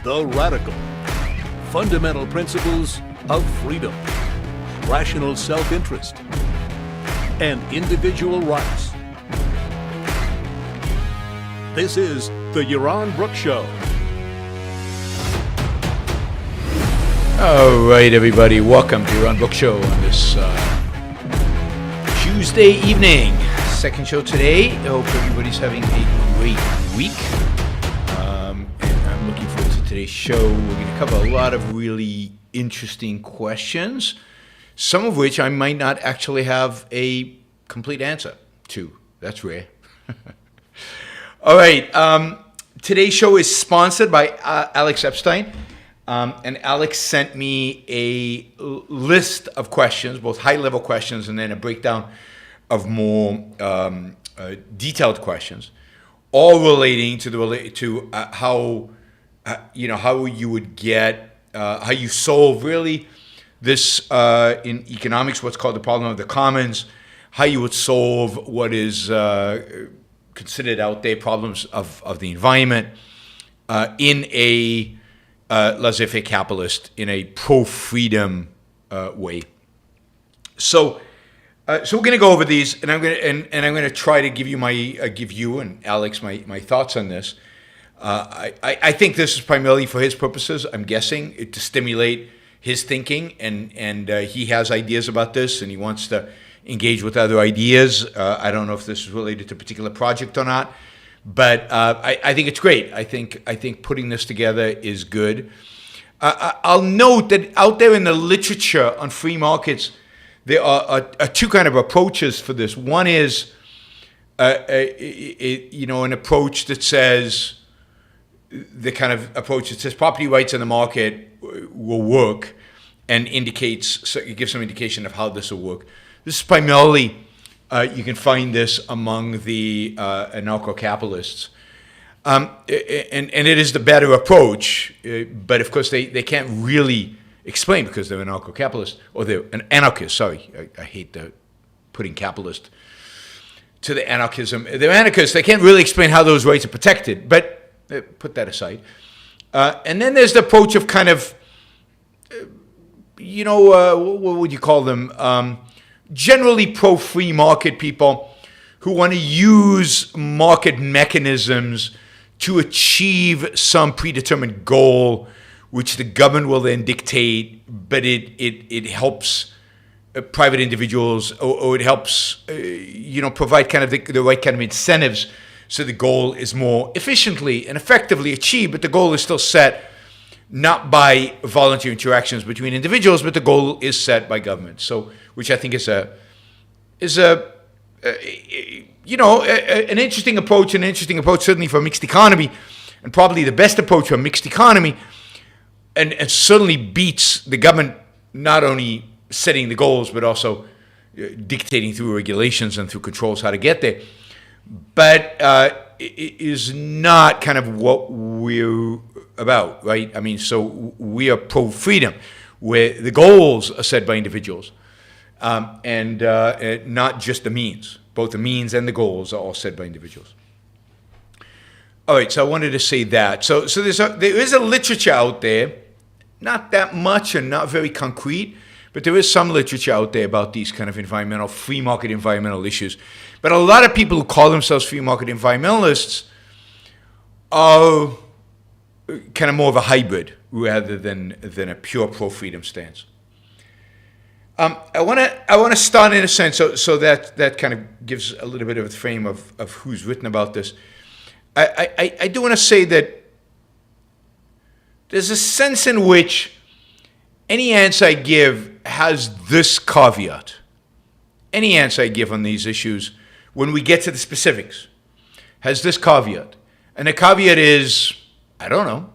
The Radical. Fundamental principles of freedom, rational self-interest, and individual rights. This is the Yaron Brook Show. All right, everybody. Welcome to Yaron Brook Show on this Tuesday evening. Second show today. I hope everybody's having a great week. And I'm looking forward to today's show. We're going to cover a lot of really interesting questions, some of which I might not actually have a complete answer to. That's rare. All right. Today's show is sponsored by Alex Epstein. And Alex sent me a list of questions, both high-level questions and then a breakdown of more detailed questions, all relating to how you would get how you solve really this in economics, what's called the problem of the commons, how you would solve what is considered out there problems of the environment in a laissez-faire capitalist, in a pro-freedom way. So we're going to go over these, and I'm going to try to give you and Alex my thoughts on this. I think this is primarily for his purposes. I'm guessing to stimulate his thinking, and he has ideas about this, and he wants to engage with other ideas. I don't know if this is related to a particular project or not. But I think it's great. I think putting this together is good. I'll note that out there in the literature on free markets, there are two kind of approaches for this. One is, an approach that says, the kind of approach that says property rights in the market will work, and it gives some indication of how this will work. This is primarily. You can find this among the anarcho-capitalists. And it is the better approach, but of course they can't really explain because they're anarcho-capitalists, or they're an anarchist, sorry. I hate putting capitalist to the anarchism. They're anarchists, they can't really explain how those rights are protected, but put that aside. And then there's the approach of kind of, what would you call them? Generally pro-free market people who want to use market mechanisms to achieve some predetermined goal, which the government will then dictate, but it helps private individuals, or it helps provide kind of the right kind of incentives so the goal is more efficiently and effectively achieved, but the goal is still set not by volunteer interactions between individuals, but the goal is set by government. So, which I think is an interesting approach, certainly for a mixed economy, and probably the best approach for a mixed economy, and certainly beats the government not only setting the goals, but also dictating through regulations and through controls how to get there. But it is not kind of what we're about, right? I mean, so we are pro-freedom, where the goals are set by individuals, and not just the means. Both the means and the goals are all set by individuals. All right, so I wanted to say that. So there is a literature out there, not that much and not very concrete, but there is some literature out there about these kind of free market environmental issues. But a lot of people who call themselves free market environmentalists are kind of more of a hybrid rather than a pure pro-freedom stance. I want to start in a sense, so that kind of gives a little bit of a frame of who's written about this. I do want to say that there's a sense in which any answer I give has this caveat. Any answer I give on these issues, when we get to the specifics, has this caveat. And the caveat is, I don't know.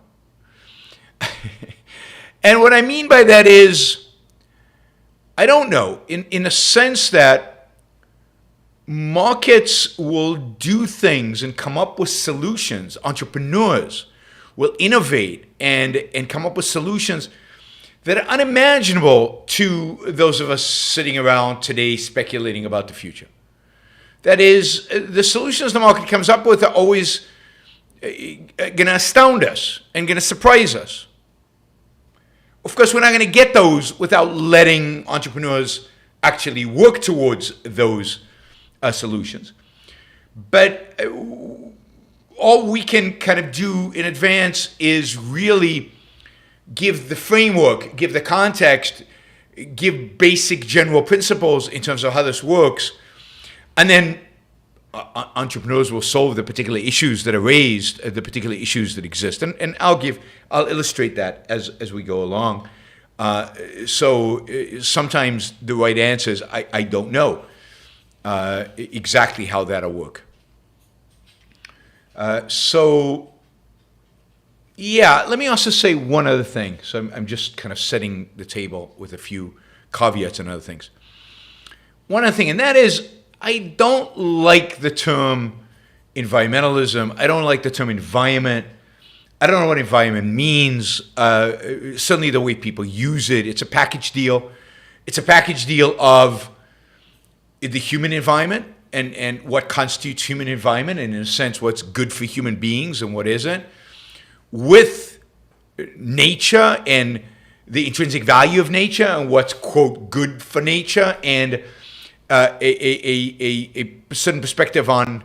And what I mean by that is, I don't know, in a sense that markets will do things and come up with solutions. Entrepreneurs will innovate and come up with solutions that are unimaginable to those of us sitting around today speculating about the future. That is, the solutions the market comes up with are always going to astound us and going to surprise us. Of course, we're not going to get those without letting entrepreneurs actually work towards those solutions. But all we can kind of do in advance is really give the framework, give the context, give basic general principles in terms of how this works, and then entrepreneurs will solve the particular issues that are raised, the particular issues that exist. And I'll illustrate that as we go along. So sometimes the right answer is, I don't know exactly how that'll work. So yeah, let me also say one other thing. So I'm just kind of setting the table with a few caveats and other things. One other thing, and that is, I don't like the term environmentalism. I don't like the term environment. I don't know what environment means. Certainly the way people use it. It's a package deal. It's a package deal of the human environment and what constitutes human environment, and in a sense, what's good for human beings and what isn't, with nature and the intrinsic value of nature and what's, quote, good for nature, and a certain perspective on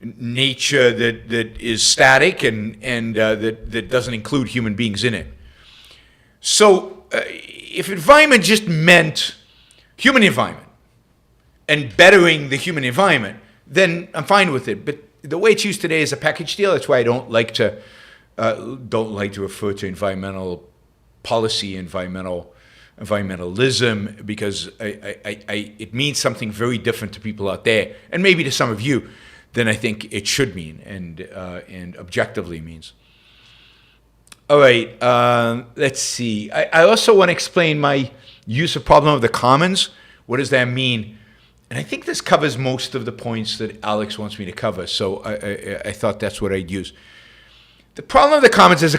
nature that is static and that doesn't include human beings in it. So if environment just meant human environment and bettering the human environment, then I'm fine with it. But the way it's used today is a package deal. That's why I don't like to refer to environmental policy, environmentalism, because it means something very different to people out there, and maybe to some of you, than I think it should mean and objectively means. All right, let's see. I also want to explain my use of problem of the commons. What does that mean? And I think this covers most of the points that Alex wants me to cover, so I thought that's what I'd use. The problem of the commons is a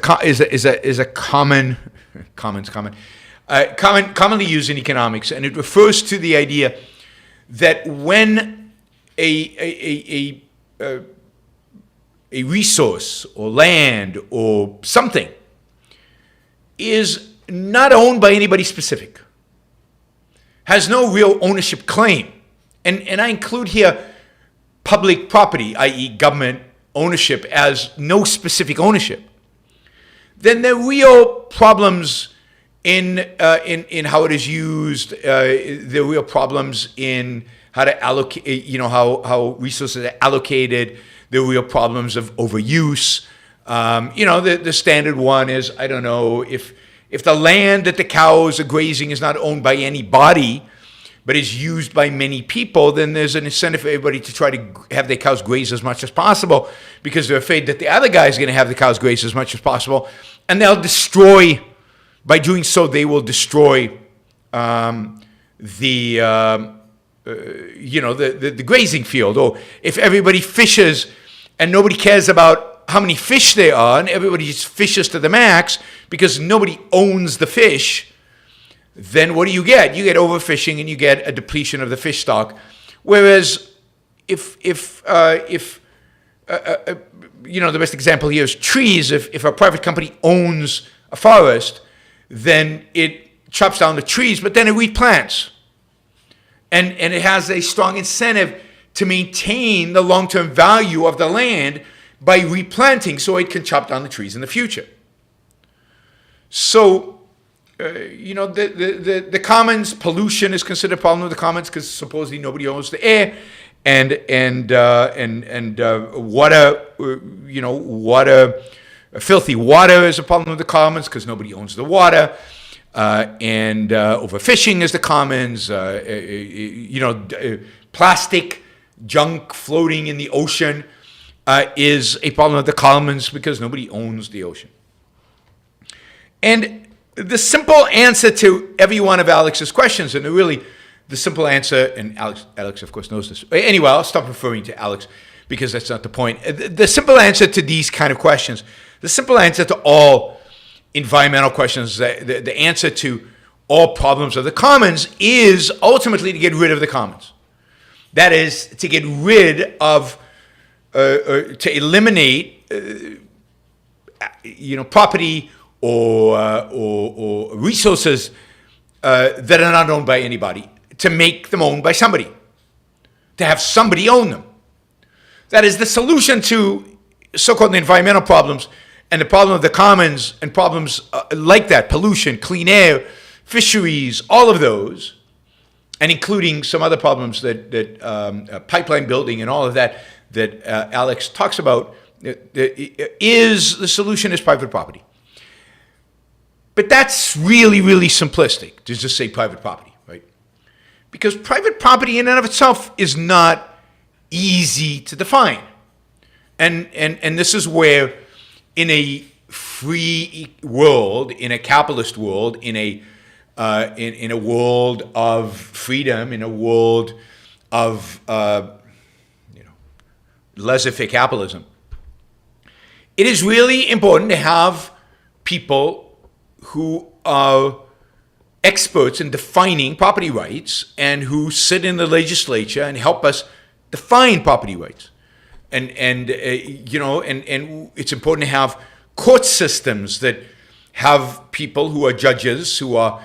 commonly used in economics, and it refers to the idea that when a resource or land or something is not owned by anybody specific, has no real ownership claim, and I include here public property, i.e. government ownership, as no specific ownership, then there are real problems in how it is used. There are real problems in how to allocate, how resources are allocated. There are real problems of overuse. The standard one is, I don't know, if the land that the cows are grazing is not owned by anybody, but is used by many people, then there's an incentive for everybody to try to have their cows graze as much as possible, because they're afraid that the other guy is going to have the cows graze as much as possible, and they'll destroy. By doing so, they will destroy the grazing field. Or if everybody fishes and nobody cares about how many fish there are, and everybody just fishes to the max because nobody owns the fish, then what do you get? You get overfishing and you get a depletion of the fish stock. Whereas if the best example here is trees. If a private company owns a forest, then it chops down the trees, but then it replants. And it has a strong incentive to maintain the long-term value of the land by replanting so it can chop down the trees in the future. So, the commons, pollution is considered a problem of the commons because supposedly nobody owns the air, and water, filthy water is a problem of the commons because nobody owns the water, and overfishing is the commons. Plastic junk floating in the ocean is a problem of the commons because nobody owns the ocean. And the simple answer to every one of Alex's questions, and really the simple answer, and Alex of course knows this. Anyway, I'll stop referring to Alex because that's not the point. The simple answer to these kind of questions, the simple answer to all environmental questions, the answer to all problems of the commons is ultimately to get rid of the commons. That is, to get rid of, to eliminate property or resources that are not owned by anybody, to make them owned by somebody, to have somebody own them. That is the solution to so-called environmental problems and the problem of the commons and problems like that, pollution, clean air, fisheries, all of those, and including some other problems that pipeline building and all of that Alex talks about, is the solution is private property. But that's really, really simplistic to just say private property, right? Because private property in and of itself is not easy to define. And this is where in a free world, in a capitalist world, in a world of freedom, in a world of laissez-faire capitalism, it is really important to have people who are experts in defining property rights and who sit in the legislature and help us define property rights. And it's important to have court systems that have people who are judges who are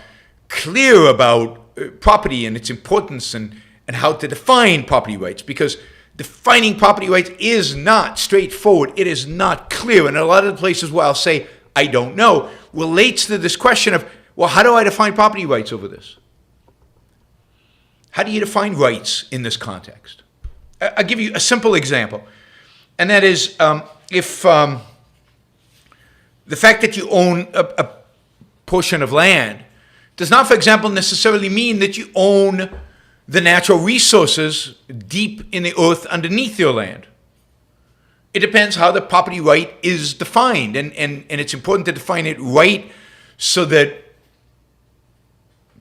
clear about property and its importance and how to define property rights, because defining property rights is not straightforward. It is not clear. And a lot of the places where I'll say, I don't know, relates to this question of, well, how do I define property rights over this? How do you define rights in this context? I'll give you a simple example. And that is, if the fact that you own a portion of land does not, for example, necessarily mean that you own the natural resources deep in the earth underneath your land. It depends how the property right is defined, and it's important to define it right so that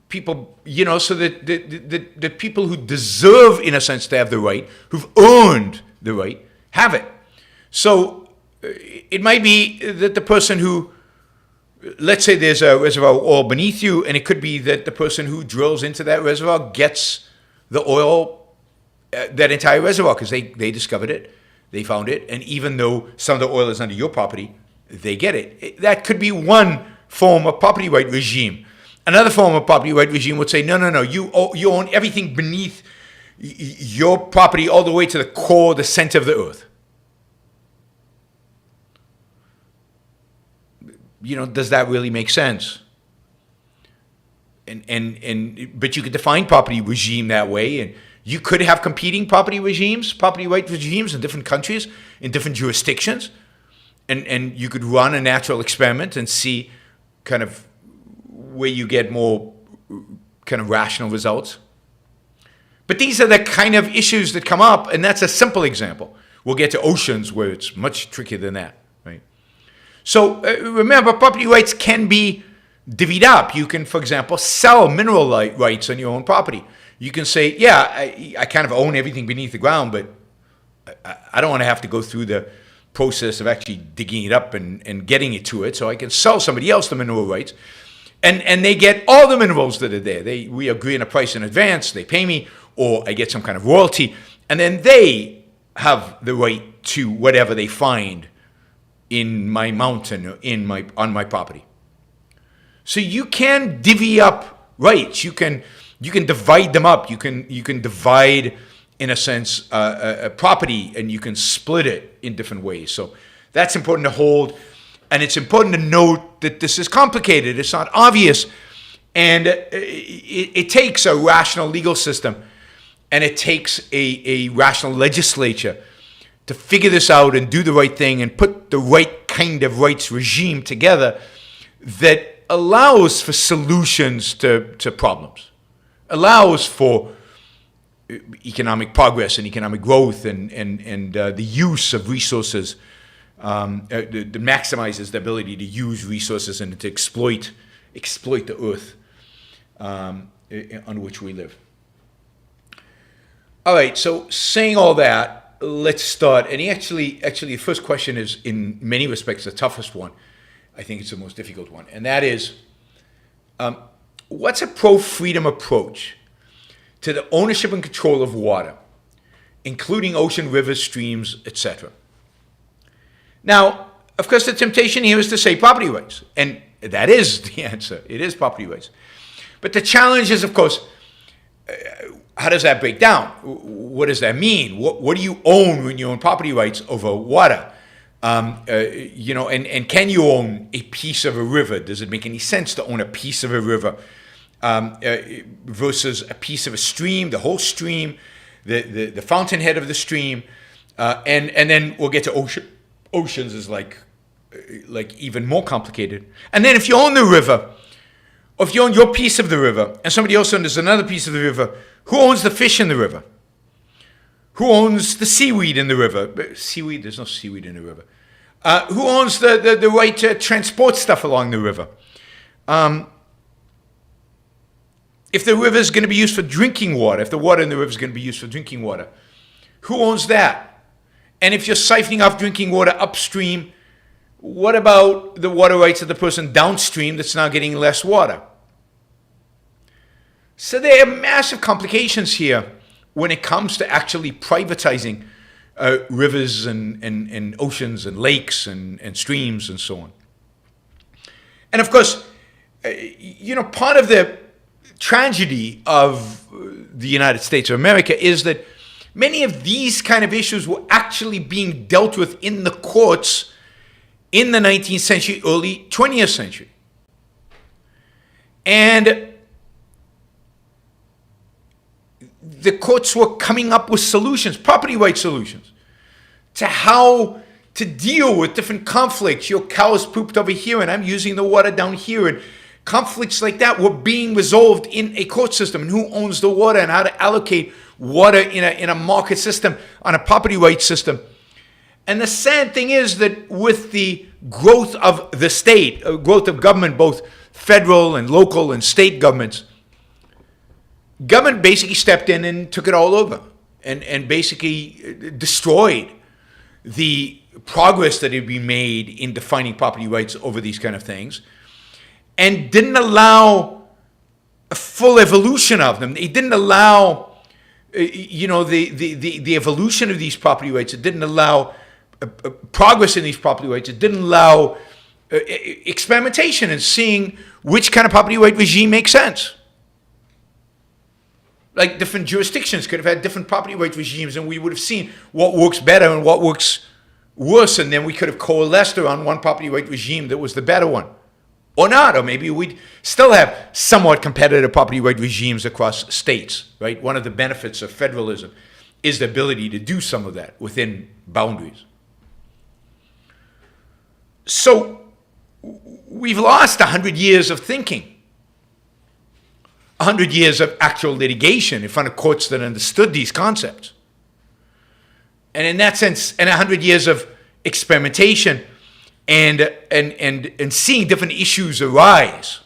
people, so that the people who deserve, in a sense, to have the right, who've earned the right, have it. So it might be that the person who, let's say there's a reservoir oil beneath you, and it could be that the person who drills into that reservoir gets the oil, that entire reservoir, because they discovered it, they found it, and even though some of the oil is under your property, they get it. That could be one form of property right regime. Another form of property right regime would say, no, you own everything beneath your property all the way to the core, the center of the earth. Does that really make sense? But you could define property regime that way, and you could have competing property right regimes in different countries, in different jurisdictions, and you could run a natural experiment and see kind of where you get more kind of rational results. But these are the kind of issues that come up, and that's a simple example. We'll get to oceans where it's much trickier than that, right? So remember, property rights can be divvied up. You can, for example, sell mineral rights on your own property. You can say, yeah, I kind of own everything beneath the ground, but I don't want to have to go through the process of actually digging it up and getting it to it, so I can sell somebody else the mineral rights. And they get all the minerals that are there. We agree on a price in advance, they pay me, or I get some kind of royalty, and then they have the right to whatever they find in my mountain or on my property. So you can divvy up rights. You can divide them up. You can divide, in a sense, a property, and you can split it in different ways. So that's important to hold, and it's important to note that this is complicated. It's not obvious, and it takes a rational legal system, and it takes a rational legislature to figure this out and do the right thing and put the right kind of rights regime together that allows for solutions to problems, allows for economic progress and economic growth and the use of resources that maximizes the ability to use resources and to exploit the earth on which we live. All right, so saying all that, let's start. And actually, the first question is, in many respects, the toughest one. I think it's the most difficult one. And that is, what's a pro-freedom approach to the ownership and control of water, including ocean, rivers, streams, etc.? Now, of course, the temptation here is to say property rights, and that is the answer. It is property rights. But the challenge is, of course, how does that break down? What does that mean? What do you own when you own property rights over water? And can you own a piece of a river? Does it make any sense to own a piece of a river versus a piece of a stream, the whole stream, the fountainhead of the stream, and then we'll get to oceans is like even more complicated. And then if you own the river, or if you own your piece of the river, and somebody else owns another piece of the river, who owns the fish in the river? Who owns the seaweed in the river? Seaweed, there's no seaweed in the river. Who owns the right to transport stuff along the river? If the river is going to be used for drinking water, if the water in the river is going to be used for drinking water, who owns that? And if you're siphoning off drinking water upstream, what about the water rights of the person downstream that's now getting less water? So there are massive complications here when it comes to actually privatizing rivers and oceans and lakes and streams and so on. And of course, part of the tragedy of the United States of America is that many of these kind of issues were actually being dealt with in the courts in the 19th century, early 20th century. And the courts were coming up with solutions, property rights solutions, to how to deal with different conflicts. Your cow is pooped over here and I'm using the water down here. And conflicts like that were being resolved in a court system, and who owns the water and how to allocate water in a market system, on a property rights system. And the sad thing is that with the growth of the state, growth of government, both federal and local and state governments, government basically stepped in and took it all over and basically destroyed the progress that had been made in defining property rights over these kind of things, and didn't allow a full evolution of them. It didn't allow, the evolution of these property rights. It didn't allow progress in these property rights. It didn't allow experimentation and seeing which kind of property right regime makes sense. Like different jurisdictions could have had different property right regimes, and we would have seen what works better and what works worse, and then we could have coalesced around one property right regime that was the better one. Or not, or maybe we'd still have somewhat competitive property right regimes across states, right? One of the benefits of federalism is the ability to do some of that within boundaries. So we've lost 100 years of thinking, 100 years of actual litigation in front of courts that understood these concepts. And in that sense, and 100 years of experimentation and seeing different issues arise.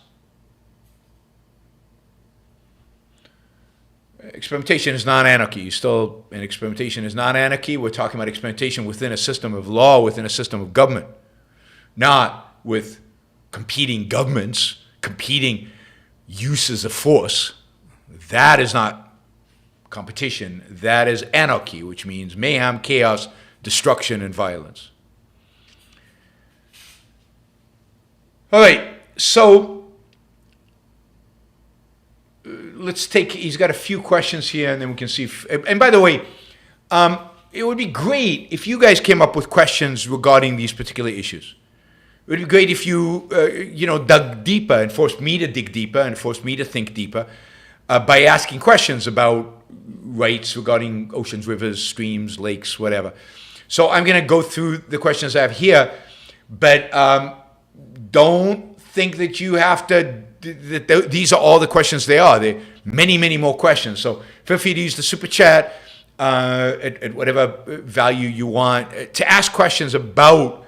Experimentation is not anarchy. Experimentation is not anarchy. We're talking about experimentation within a system of law, within a system of government, not with competing governments, competing uses of force. That is not competition. That is anarchy, which means mayhem, chaos, destruction, and violence. All right, so let's take, he's got a few questions here, and then we can see if, and by the way, it would be great if you guys came up with questions regarding these particular issues. It would be great if you, dug deeper and forced me to dig deeper and forced me to think deeper by asking questions about rights regarding oceans, rivers, streams, lakes, whatever. So I'm going to go through the questions I have here, but don't think that you have to, these are all the questions they are. There are many, many more questions. So feel free to use the super chat at whatever value you want to ask questions about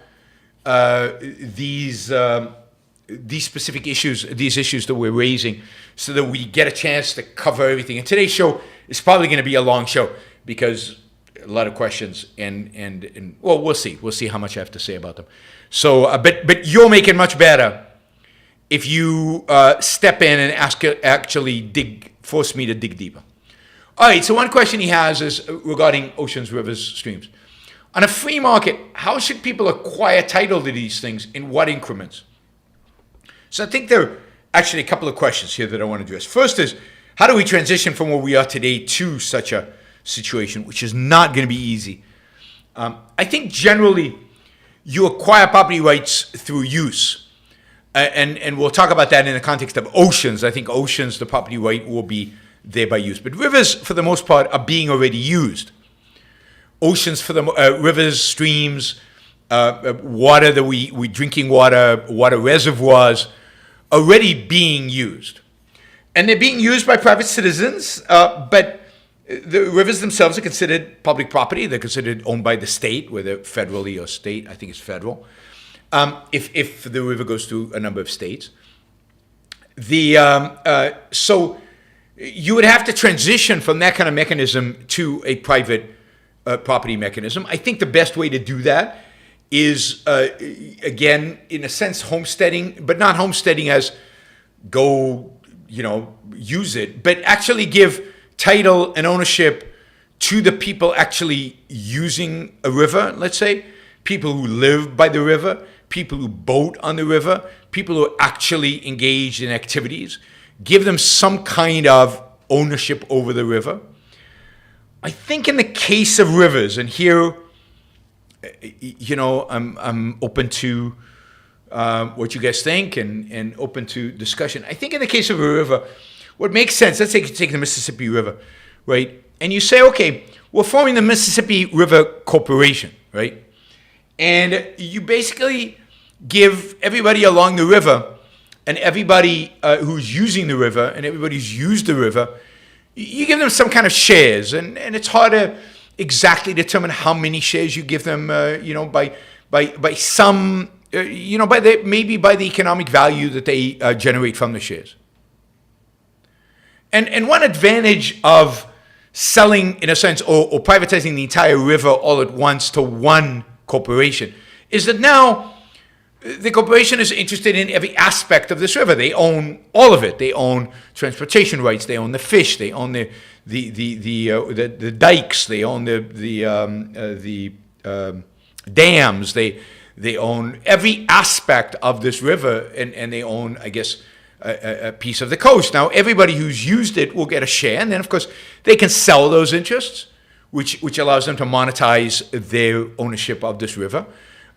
these specific issues, these issues that we're raising, so that we get a chance to cover everything. And today's show is probably going to be a long show because a lot of questions and well, we'll see. We'll see how much I have to say about them. So, but you'll make it much better if you step in and force me to dig deeper. All right, so one question he has is regarding oceans, rivers, streams. On a free market, how should people acquire title to these things in what increments? So I think there are actually a couple of questions here that I want to address. First is, how do we transition from where we are today to such a situation, which is not going to be easy? I think generally you acquire property rights through use. And we'll talk about that in the context of oceans. I think oceans, the property right will be there by use. But rivers, for the most part, are being already used. Oceans, for the rivers, streams, water that we drinking water reservoirs, already being used. And they're being used by private citizens, but the rivers themselves are considered public property. They're considered owned by the state, whether federally or state. I think it's federal. If the river goes through a number of states. So you would have to transition from that kind of mechanism to a private property mechanism. I think the best way to do that is, again, in a sense, homesteading, but not homesteading as go, use it, but actually give title and ownership to the people actually using a river, let's say, people who live by the river, people who boat on the river, people who are actually engaged in activities, give them some kind of ownership over the river. I think in the case of rivers, and here, I'm open to what you guys think and open to discussion. I think in the case of a river, what makes sense, let's say you take the Mississippi River, right? And you say, okay, we're forming the Mississippi River Corporation, right? And you basically give everybody along the river and everybody who's using the river and everybody who's used the river, you give them some kind of shares. And it's hard to exactly determine how many shares you give them, by some, maybe by the economic value that they generate from the shares. And one advantage of selling, in a sense, or privatizing the entire river all at once to one corporation is that now the corporation is interested in every aspect of this river. They own all of it. They own transportation rights. They own the fish. They own the dikes. They own the dams. They own every aspect of this river, and they own, I guess, a piece of the coast. Now, everybody who's used it will get a share, and then, of course, they can sell those interests, which allows them to monetize their ownership of this river.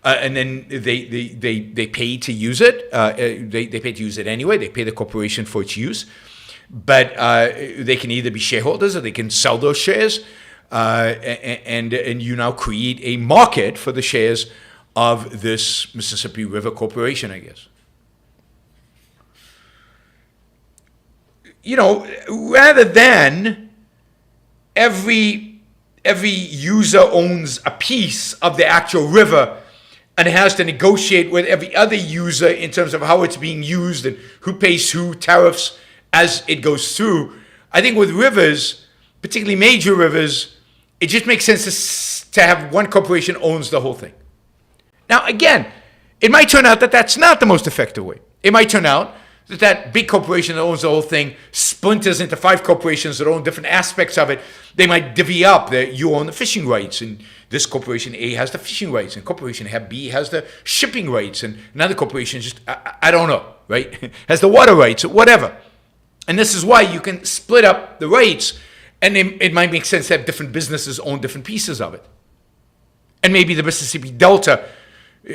And then they pay to use it. They pay to use it anyway. They pay the corporation for its use. But they can either be shareholders or they can sell those shares. And you now create a market for the shares of this Mississippi River Corporation, I guess. Rather than every user owns a piece of the actual river and has to negotiate with every other user in terms of how it's being used and who pays who, tariffs as it goes through. I think with rivers, particularly major rivers, it just makes sense to have one corporation owns the whole thing. Now, again, it might turn out that that's not the most effective way. It might turn out that big corporation that owns the whole thing splinters into 5 corporations that own different aspects of it. They might divvy up that you own the fishing rights, and this corporation A has the fishing rights, and corporation B has the shipping rights, and another corporation just, I don't know, right, has the water rights, or whatever. And this is why you can split up the rights, and it might make sense to have different businesses own different pieces of it. And maybe the Mississippi Delta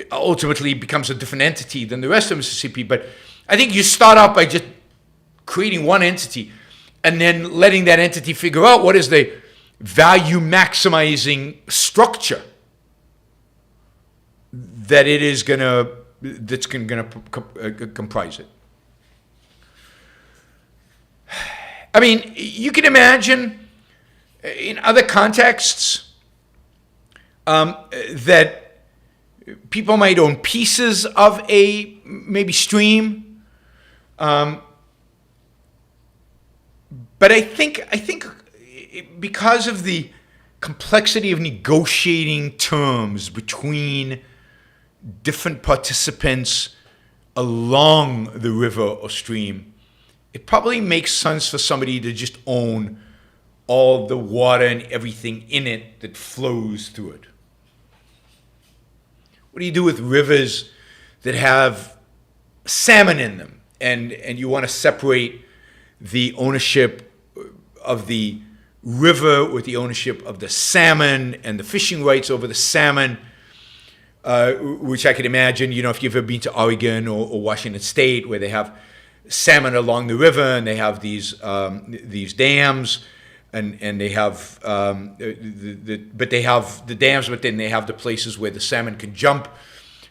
ultimately becomes a different entity than the rest of Mississippi, but I think you start out by just creating one entity and then letting that entity figure out what is the value maximizing structure that it is that's going to comprise it. I mean, you can imagine in other contexts that people might own pieces of a maybe stream. But I think because of the complexity of negotiating terms between different participants along the river or stream, it probably makes sense for somebody to just own all the water and everything in it that flows through it. What do you do with rivers that have salmon in them, and you want to separate the ownership of the river with the ownership of the salmon and the fishing rights over the salmon, which I could imagine, if you've ever been to Oregon or Washington State, where they have salmon along the river and they have these dams, and they have but they have the dams, but then they have the places where the salmon can jump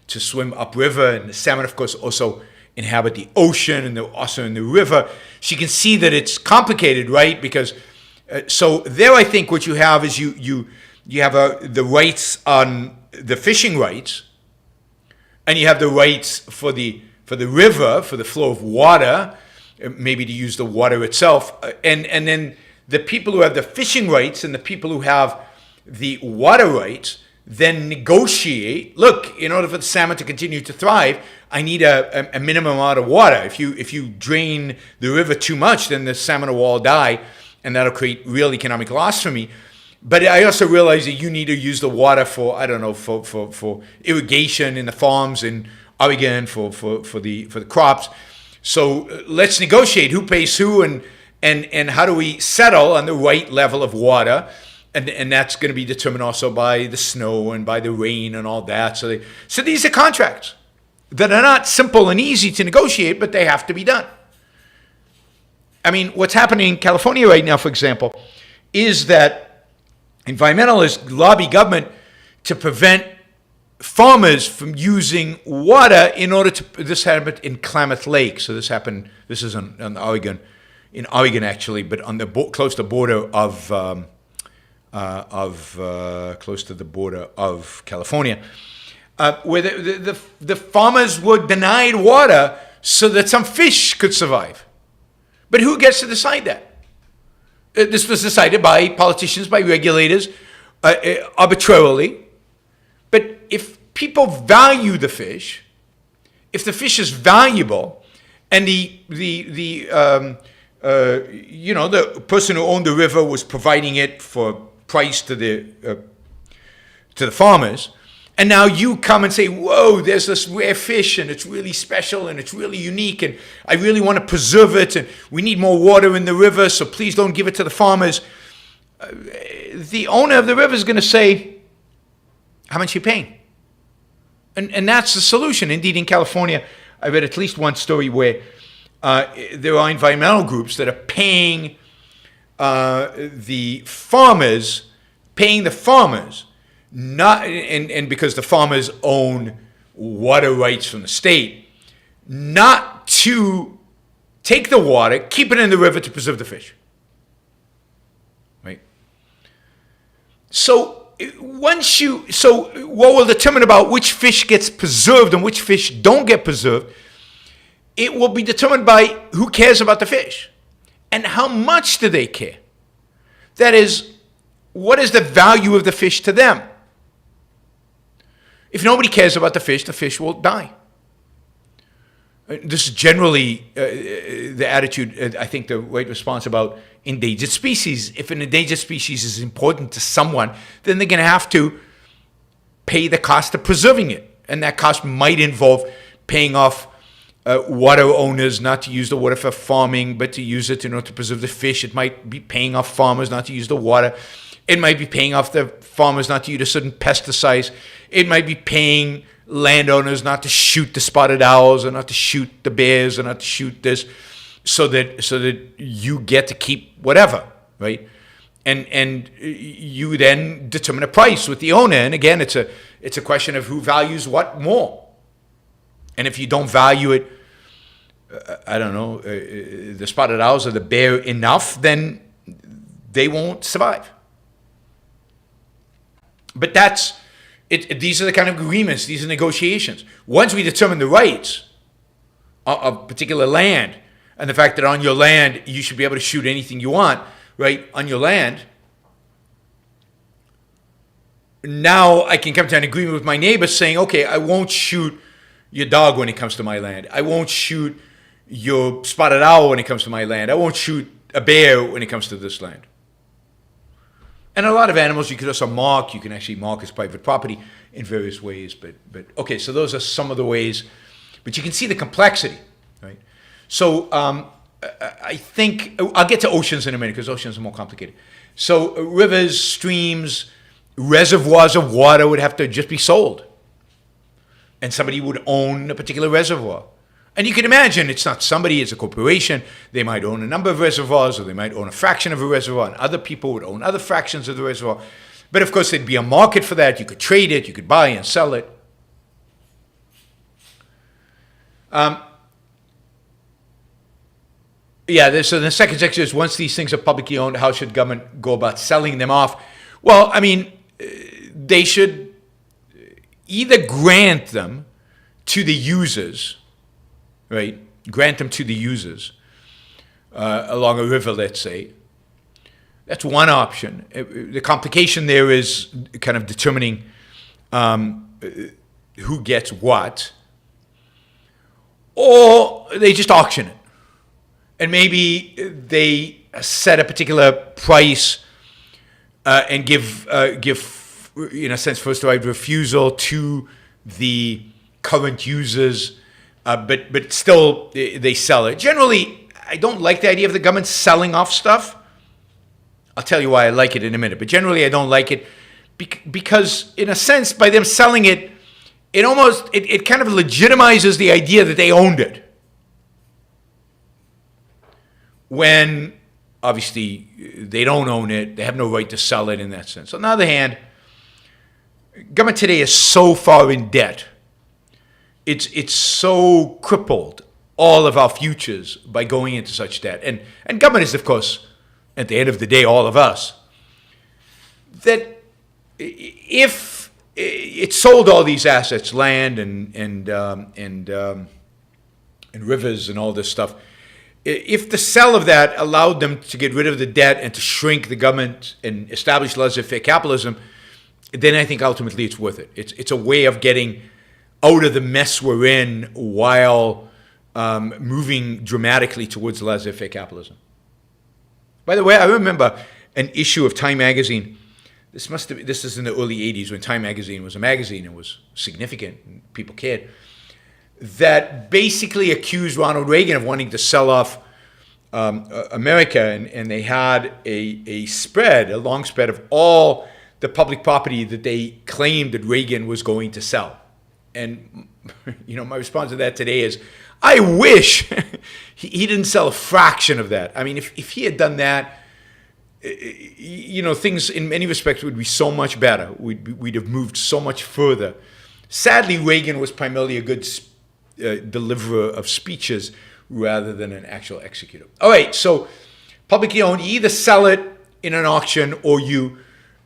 to swim upriver, and the salmon, of course, also inhabit the ocean, and they're also in the river. So you can see that it's complicated, right? Because so there, I think what you have is you have the rights on the fishing rights, and you have the rights for the river, for the flow of water, maybe to use the water itself, and then the people who have the fishing rights and the people who have the water rights then negotiate. Look, in order for the salmon to continue to thrive, I need a minimum amount of water. If you drain the river too much, then the salmon will all die, and that'll create real economic loss for me. But I also realize that you need to use the water for, I don't know, for irrigation in the farms in Oregon, for the crops. So let's negotiate who pays who, and how do we settle on the right level of water. And that's going to be determined also by the snow and by the rain and all that. So these are contracts that are not simple and easy to negotiate, but they have to be done. I mean, what's happening in California right now, for example, is that environmentalists lobby government to prevent farmers from using water in order to. This happened in Klamath Lake. So this is in Oregon actually, but on the close to the border close to the border of California, where the farmers were denied water so that some fish could survive. But who gets to decide that? This was decided by politicians, by regulators, arbitrarily. But if people value the fish, if the fish is valuable, and the person who owned the river was providing it for price to the farmers, and now you come and say, whoa, there's this rare fish, and it's really special, and it's really unique, and I really want to preserve it, and we need more water in the river, so please don't give it to the farmers. The owner of the river is going to say, how much are you paying? And that's the solution. Indeed, in California, I read at least one story where there are environmental groups that are paying the farmers, not and because the farmers own water rights from the state, not to take the water, keep it in the river to preserve the fish. Right? So what will determine about which fish gets preserved and which fish don't get preserved, it will be determined by who cares about the fish and how much do they care. That is, what is the value of the fish to them? If nobody cares about the fish will die. This is generally the attitude, I think, the right response about endangered species. If an endangered species is important to someone, then they're going to have to pay the cost of preserving it. And that cost might involve paying off water owners not to use the water for farming, but to use it in order to preserve the fish. It might be paying off farmers not to use the water. It might be paying off the farmers not to use certain pesticides. It might be paying landowners not to shoot the spotted owls or not to shoot the bears or not to shoot this, so that you get to keep whatever, right? And you then determine a price with the owner. And again, it's a question of who values what more. And if you don't value it, I don't know, the spotted owls or the bear enough, then they won't survive. But these are the kind of agreements, these are negotiations. Once we determine the rights of particular land, and the fact that on your land you should be able to shoot anything you want, right, on your land, now I can come to an agreement with my neighbor saying, okay, I won't shoot your dog when it comes to my land. I won't shoot your spotted owl when it comes to my land. I won't shoot a bear when it comes to this land. And a lot of animals you could also mark. You can actually mark as private property in various ways. But okay, so those are some of the ways. But you can see the complexity, right? So I think I'll get to oceans in a minute because oceans are more complicated. So rivers, streams, reservoirs of water would have to just be sold. And somebody would own a particular reservoir. And you can imagine it's not somebody, it's a corporation. They might own a number of reservoirs, or they might own a fraction of a reservoir, and other people would own other fractions of the reservoir. But of course, there'd be a market for that. You could trade it, you could buy and sell it. So the second section is, once these things are publicly owned, how should government go about selling them off? Well, I mean, they should either grant them to the users, right? Grant them to the users along a river, let's say. That's one option. The complication there is kind of determining who gets what. Or they just auction it. And maybe they set a particular price and give, in a sense, first right refusal to the current users, but still they sell it. Generally, I don't like the idea of the government selling off stuff. I'll tell you why I like it in a minute. But generally, I don't like it because, in a sense, by them selling it, it kind of legitimizes the idea that they owned it. When, obviously, they don't own it, they have no right to sell it in that sense. On the other hand, government today is so far in debt. It's so crippled, all of our futures, by going into such debt. And government is, of course, at the end of the day, all of us. That if it sold all these assets, land and rivers and all this stuff, if the sale of that allowed them to get rid of the debt and to shrink the government and establish laissez-faire capitalism, then I think ultimately it's worth it. It's a way of getting out of the mess we're in while moving dramatically towards laissez-faire capitalism. By the way, I remember an issue of Time magazine. This is in the early 80s when Time magazine was a magazine and was significant and people cared, that basically accused Ronald Reagan of wanting to sell off America, and they had a long spread of all the public property that they claimed that Reagan was going to sell. And my response to that today is, I wish he didn't sell a fraction of that. I mean, if he had done that, things in many respects would be so much better. We'd have moved so much further. Sadly, Reagan was primarily a good deliverer of speeches rather than an actual executor. All right, so publicly owned, you either sell it in an auction or you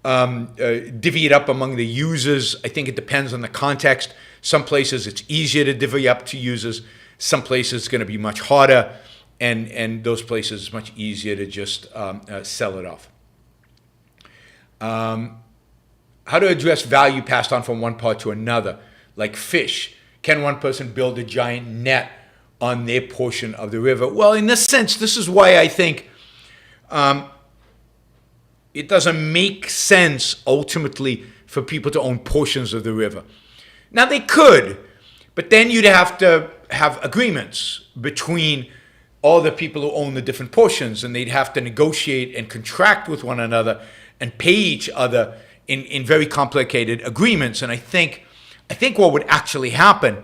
divvy it up among the users. I think it depends on the context. Some places it's easier to divvy up to users. Some places it's going to be much harder, and those places it's much easier to just sell it off. How to address value passed on from one part to another, like fish. Can one person build a giant net on their portion of the river? Well, in this sense, this is why I think it doesn't make sense ultimately for people to own portions of the river. Now, they could, but then you'd have to have agreements between all the people who own the different portions, and they'd have to negotiate and contract with one another and pay each other in very complicated agreements. And I think what would actually happen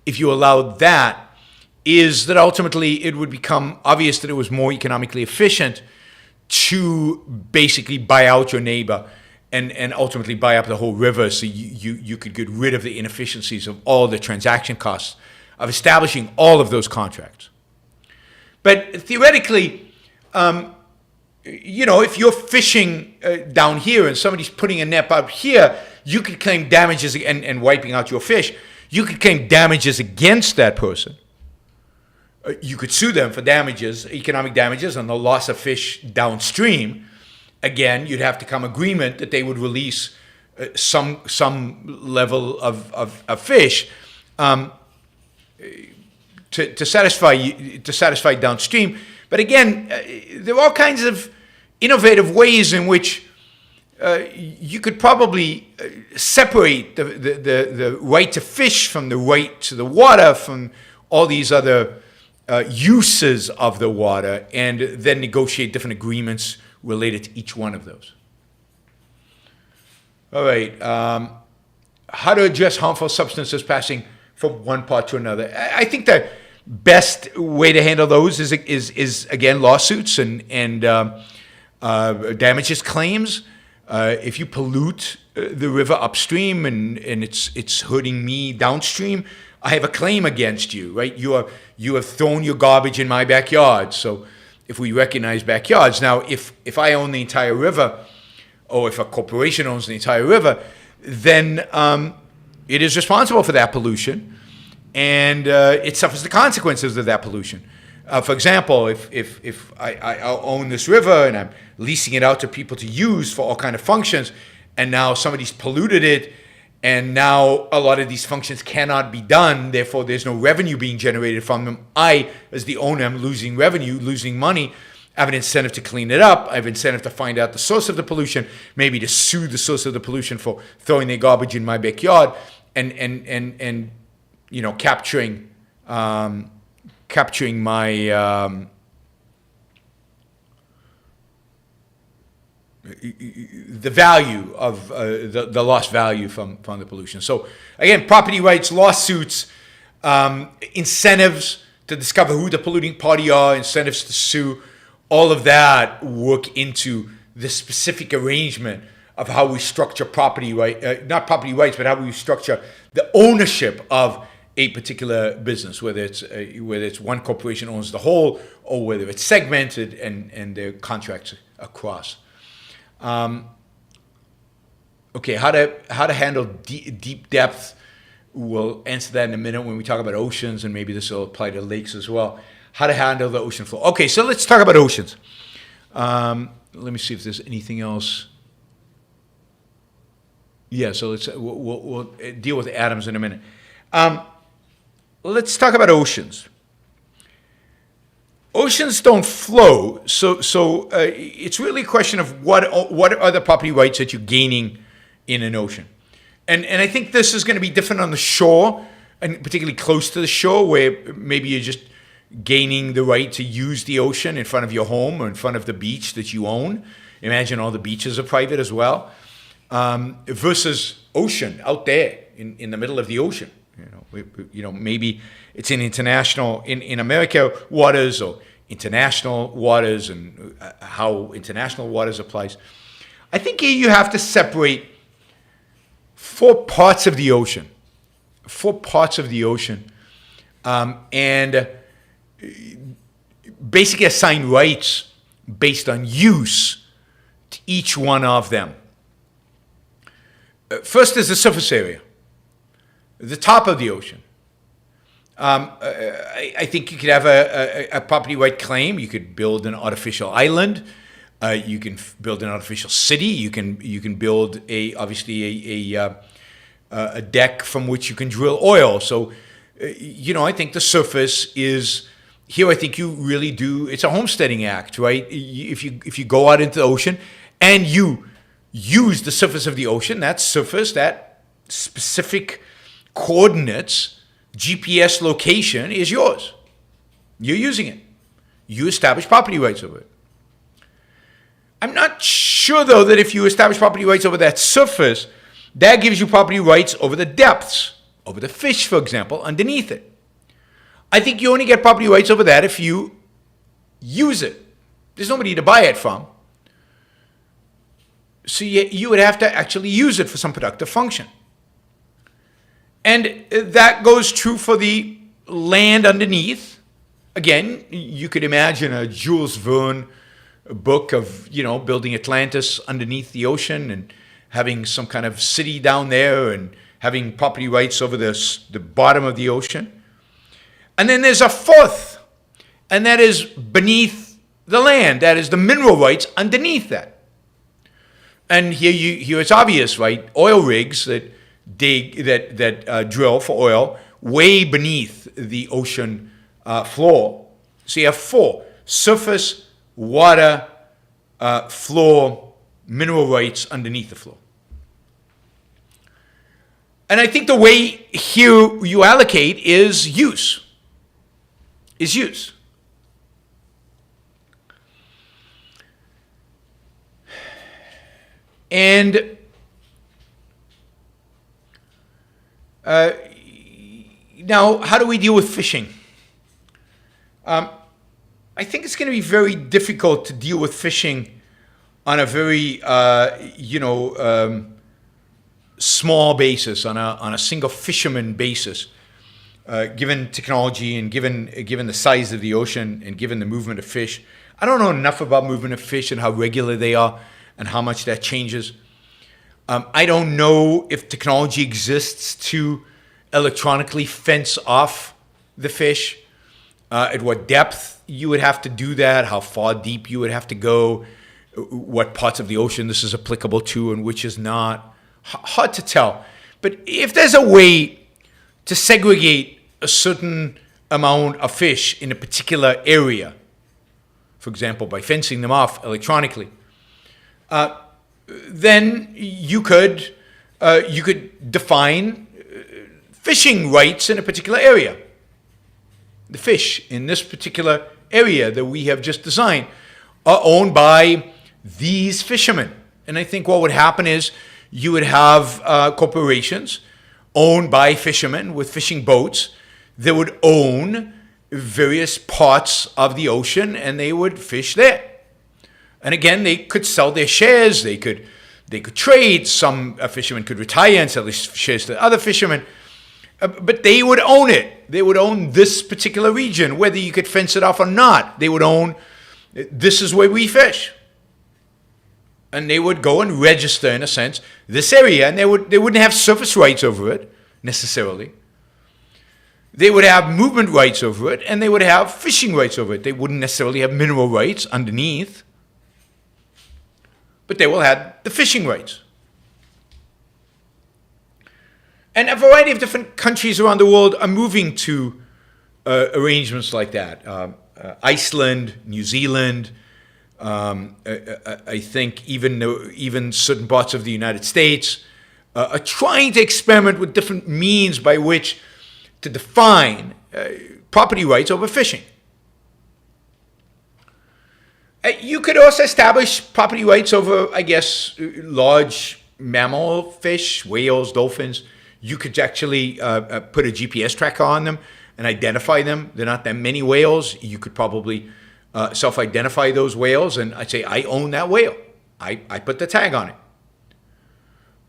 if you allowed that is that ultimately it would become obvious that it was more economically efficient to basically buy out your neighbor and ultimately buy up the whole river, so you could get rid of the inefficiencies of all the transaction costs of establishing all of those contracts. But theoretically, if you're fishing down here and somebody's putting a net up here, you could claim damages and wiping out your fish. You could claim damages against that person. You could sue them for damages, economic damages, on the loss of fish downstream. Again, you'd have to come agreement that they would release some level of fish to satisfy downstream. But again, there are all kinds of innovative ways in which you could probably separate the right to fish from the right to the water from all these other uses of the water, and then negotiate different agreements related to each one of those. All right. How to address harmful substances passing from one part to another. I think the best way to handle those is again, lawsuits and damages claims. If you pollute the river upstream and it's hurting me downstream, I have a claim against you, right? You have thrown your garbage in my backyard. So if we recognize backyards, now if I own the entire river, or if a corporation owns the entire river, then it is responsible for that pollution, and it suffers the consequences of that pollution. For example, if I own this river and I'm leasing it out to people to use for all kind of functions, and now somebody's polluted it, and now a lot of these functions cannot be done, therefore there's no revenue being generated from them. I, as the owner, am losing revenue, losing money. I have an incentive to clean it up. I have an incentive to find out the source of the pollution, maybe to sue the source of the pollution for throwing their garbage in my backyard, and you know, capturing my the value of the lost value from the pollution. So again, property rights, lawsuits, incentives to discover who the polluting party are, incentives to sue, all of that work into the specific arrangement of how we structure property right, not property rights, but how we structure the ownership of a particular business, whether it's one corporation owns the whole, or whether it's segmented and their contracts across. Okay, how to handle deep depth. We'll answer that in a minute when we talk about oceans, and maybe this will apply to lakes as well. How to handle the ocean floor. Okay, so let's talk about oceans. Let me see if there's anything else. Yeah, so we'll deal with atoms in a minute. Let's talk about oceans. Oceans don't flow, so it's really a question of what are the property rights that you're gaining in an ocean. And I think this is going to be different on the shore, and particularly close to the shore, where maybe you're just gaining the right to use the ocean in front of your home or in front of the beach that you own. Imagine all the beaches are private as well, versus ocean out there in the middle of the ocean. Maybe it's in international, in America waters or international waters, and how international waters applies. I think here you have to separate four parts of the ocean, and basically assign rights based on use to each one of them. First is the surface area, the top of the ocean. I think you could have a property right claim. You could build an artificial island. You can build an artificial city. You can build a deck from which you can drill oil. So, I think the surface is here. I think you really do. It's a homesteading act, right? If you go out into the ocean and you use the surface of the ocean, that surface, that specific coordinates, GPS location is yours. You're using it. You establish property rights over it. I'm not sure, though, that if you establish property rights over that surface, that gives you property rights over the depths, over the fish, for example, underneath it. I think you only get property rights over that if you use it. There's nobody to buy it from. So you would have to actually use it for some productive function. And that goes true for the land underneath. Again, you could imagine a Jules Verne book of, building Atlantis underneath the ocean and having some kind of city down there and having property rights over the bottom of the ocean. And then there's a fourth, and that is beneath the land. That is the mineral rights underneath that. And here it's obvious, right? Oil rigs that drill for oil way beneath the ocean floor. So you have four: surface, water, floor, mineral rights underneath the floor. And I think the way here you allocate is use. And now, how do we deal with fishing? I think it's going to be very difficult to deal with fishing on a very, small basis, on a single fisherman basis, given technology and given the size of the ocean and given the movement of fish. I don't know enough about movement of fish and how regular they are and how much that changes. I don't know if technology exists to electronically fence off the fish, at what depth you would have to do that, how far deep you would have to go, what parts of the ocean this is applicable to and which is not. Hard to tell. But if there's a way to segregate a certain amount of fish in a particular area, for example, by fencing them off electronically, then you could define fishing rights in a particular area. The fish in this particular area that we have just designed are owned by these fishermen. And I think what would happen is you would have corporations owned by fishermen with fishing boats that would own various parts of the ocean, and they would fish there. And again, they could sell their shares. They could trade. Some fishermen could retire and sell their shares to other fishermen. But they would own it. They would own this particular region, whether you could fence it off or not. They would own, this is where we fish. And they would go and register, in a sense, this area. And they wouldn't have surface rights over it, necessarily. They would have movement rights over it, and they would have fishing rights over it. They wouldn't necessarily have mineral rights underneath, but they will have the fishing rights. And a variety of different countries around the world are moving to arrangements like that. Iceland, New Zealand, I think even certain parts of the United States are trying to experiment with different means by which to define property rights over fishing. You could also establish property rights over, I guess, large mammal fish, whales, dolphins. You could actually put a GPS tracker on them and identify them. There are not that many whales. You could probably self-identify those whales, and I'd say, I own that whale. I put the tag on it.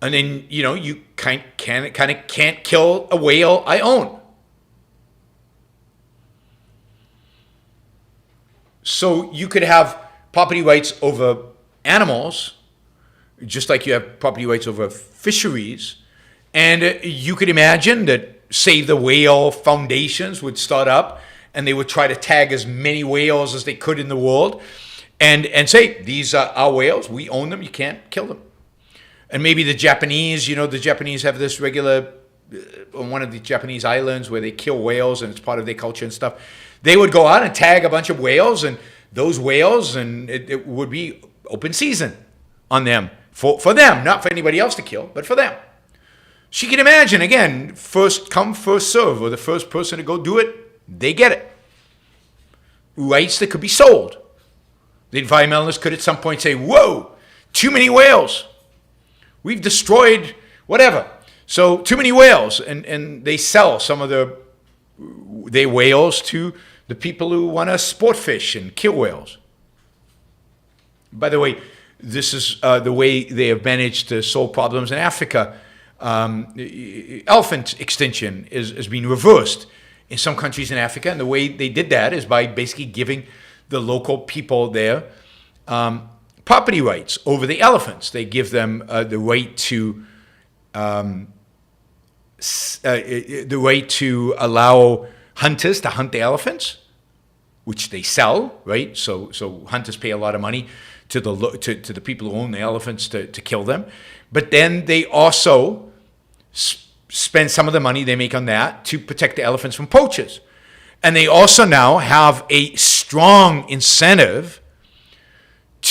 And then, you kind of can't kill a whale I own. So you could have property rights over animals, just like you have property rights over fisheries. And you could imagine that, say, the whale foundations would start up and they would try to tag as many whales as they could in the world and say, these are our whales, we own them, you can't kill them. And maybe the Japanese have this regular, on one of the Japanese islands where they kill whales and it's part of their culture and stuff. They would go out and tag a bunch of whales, and those whales, and it would be open season on them, for them, not for anybody else to kill, but for them. So you can imagine, again, first come, first serve, or the first person to go do it, they get it. Rights that could be sold. The environmentalists could at some point say, whoa, too many whales. We've destroyed whatever. So too many whales. And they sell some of their whales to the people who want to sport fish and kill whales. By the way, this is the way they have managed to solve problems in Africa. Elephant extinction is being reversed in some countries in Africa, and the way they did that is by basically giving the local people there property rights over the elephants. They give them the right to allow hunters to hunt the elephants, which they sell, right? So hunters pay a lot of money to the people who own the elephants to kill them, but then they also spend some of the money they make on that to protect the elephants from poachers. And they also now have a strong incentive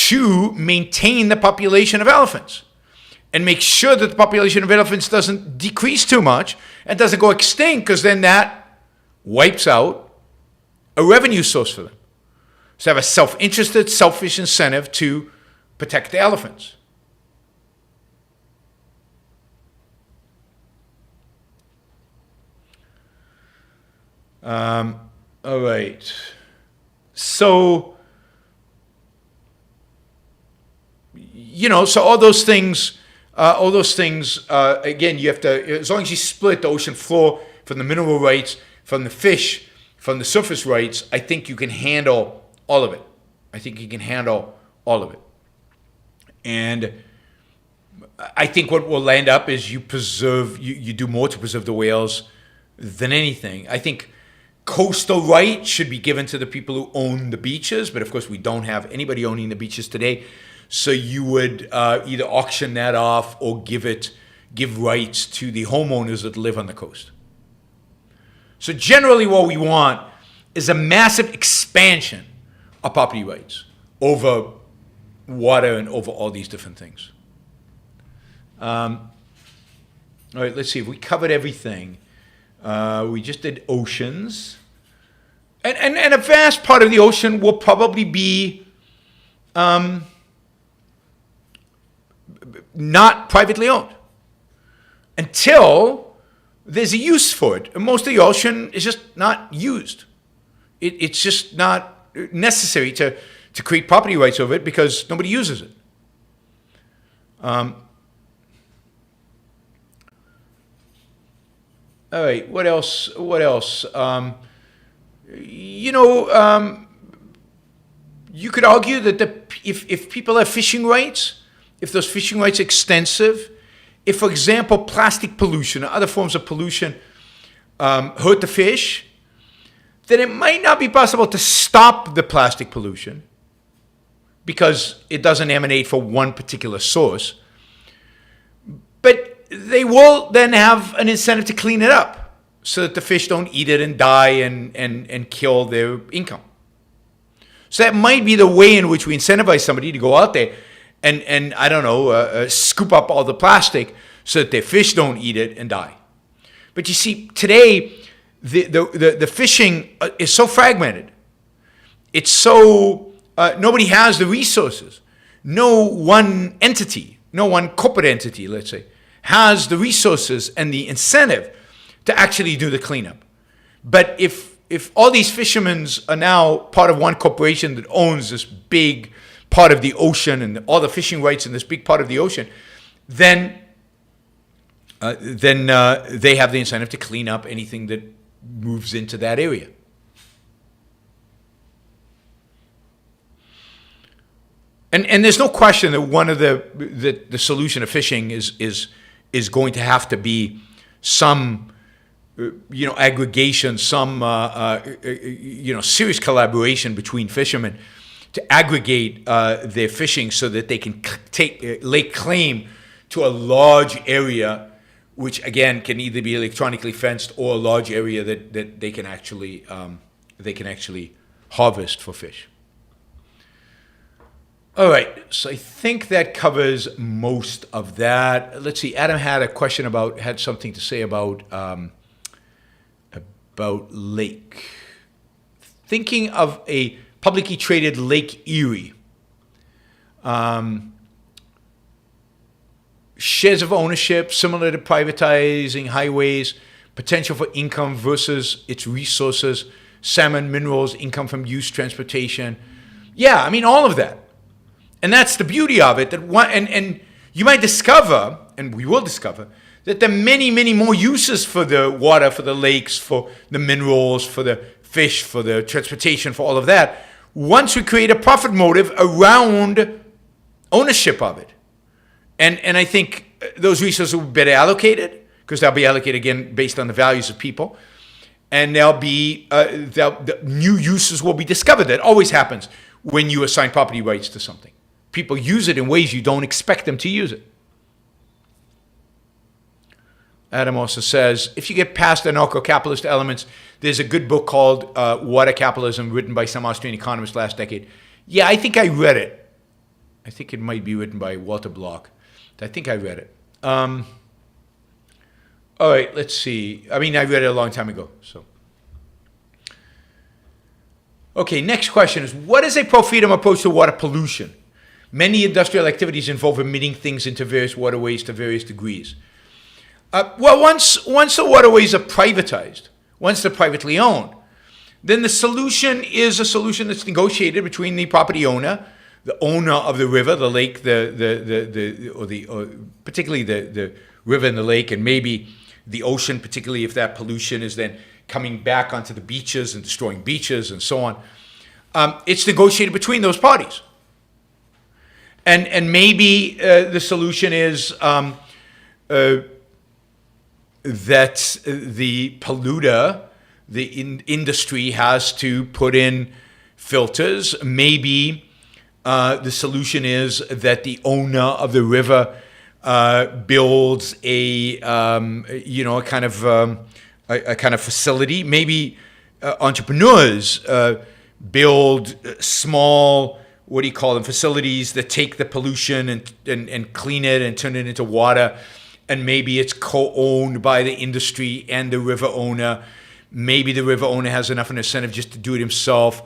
to maintain the population of elephants and make sure that the population of elephants doesn't decrease too much and doesn't go extinct, because then that wipes out a revenue source for them. So they have a self-interested, selfish incentive to protect the elephants. All right. So, so all those things, again, you have to, as long as you split the ocean floor from the mineral rights, from the fish, from the surface rights, I think you can handle all of it. And I think what will end up is you do more to preserve the whales than anything. I think coastal right should be given to the people who own the beaches, but of course we don't have anybody owning the beaches today. So you would either auction that off or give rights to the homeowners that live on the coast. So generally what we want is a massive expansion of property rights over water and over all these different things. All right, let's see if we covered everything. We just did oceans. And a vast part of the ocean will probably be not privately owned until there's a use for it. And most of the ocean is just not used. It's just not necessary to create property rights over it because nobody uses it. All right, what else? You could argue that if people have fishing rights, if those fishing rights are extensive, if, for example, plastic pollution or other forms of pollution hurt the fish, then it might not be possible to stop the plastic pollution because it doesn't emanate from one particular source. But they will then have an incentive to clean it up so that the fish don't eat it and die and kill their income. So that might be the way in which we incentivize somebody to go out there and I don't know, scoop up all the plastic so that their fish don't eat it and die. But you see, today, the fishing is so fragmented. It's so, nobody has the resources. No one entity, no one corporate entity, let's say, has the resources and the incentive to actually do the cleanup. But if all these fishermen are now part of one corporation that owns this big part of the ocean and all the fishing rights in this big part of the ocean, then they have the incentive to clean up anything that moves into that area. And there's no question that one of the solution of fishing is going to have to be some aggregation, some serious collaboration between fishermen to aggregate their fishing so that they can lay claim to a large area, which again can either be electronically fenced or a large area that they can actually harvest for fish. All right, so I think that covers most of that. Let's see, Adam had something to say about Lake. Thinking of a publicly traded Lake Erie. Shares of ownership, similar to privatizing highways, potential for income versus its resources, salmon, minerals, income from use, transportation. Yeah, I mean, all of that. And that's the beauty of it. And you might discover, and we will discover, that there are many, many more uses for the water, for the lakes, for the minerals, for the fish, for the transportation, for all of that, once we create a profit motive around ownership of it. And I think those resources will be better allocated, because they'll be allocated, again, based on the values of people. And the new uses will be discovered. That always happens when you assign property rights to something. People use it in ways you don't expect them to use it. Adam also says, if you get past the anarcho-capitalist elements, there's a good book called Water Capitalism, written by some Austrian economist last decade. Yeah, I think I read it. I think it might be written by Walter Block. I think I read it. All right, let's see. I mean, I read it a long time ago. So, okay, next question is, what is a pro-freedom approach to water pollution? Many industrial activities involve emitting things into various waterways to various degrees. Well, once the waterways are privatized, once they're privately owned, then the solution is a solution that's negotiated between the property owner, the owner of the river, the lake, particularly the river and the lake, and maybe the ocean, particularly if that pollution is then coming back onto the beaches and destroying beaches and so on. It's negotiated between those parties. And maybe the solution is that the polluter, the industry, has to put in filters. Maybe the solution is that the owner of the river builds a kind of facility. Maybe entrepreneurs build small, what do you call them, facilities that take the pollution and clean it and turn it into water. And maybe it's co-owned by the industry and the river owner. Maybe the river owner has enough incentive just to do it himself.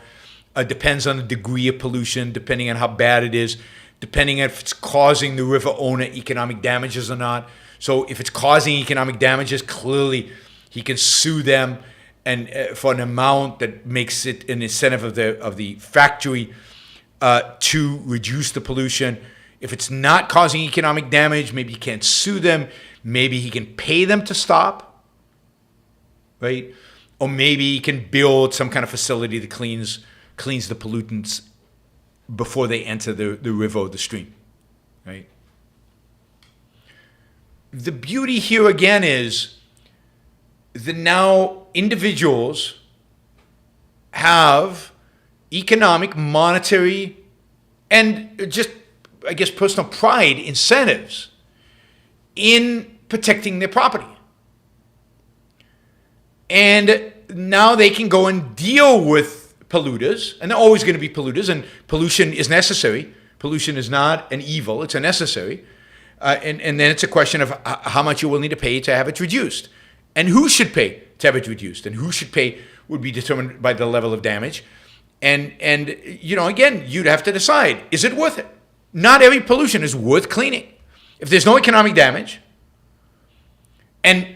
Depends on the degree of pollution, depending on how bad it is, depending on if it's causing the river owner economic damages or not. So if it's causing economic damages, clearly he can sue them and for an amount that makes it an incentive of the factory to reduce the pollution. If it's not causing economic damage, maybe he can't sue them. Maybe he can pay them to stop, right? Or maybe he can build some kind of facility that cleans the pollutants before they enter the river or the stream, right? The beauty here again is that now individuals have economic, monetary, and just, I guess, personal pride incentives in protecting their property. And now they can go and deal with polluters, and they're always going to be polluters, and pollution is necessary. Pollution is not an evil, it's a necessary. And then it's a question of how much you're willing to pay to have it reduced. And who should pay to have it reduced? And who should pay would be determined by the level of damage. And again, you'd have to decide, is it worth it? Not every pollution is worth cleaning. If there's no economic damage, and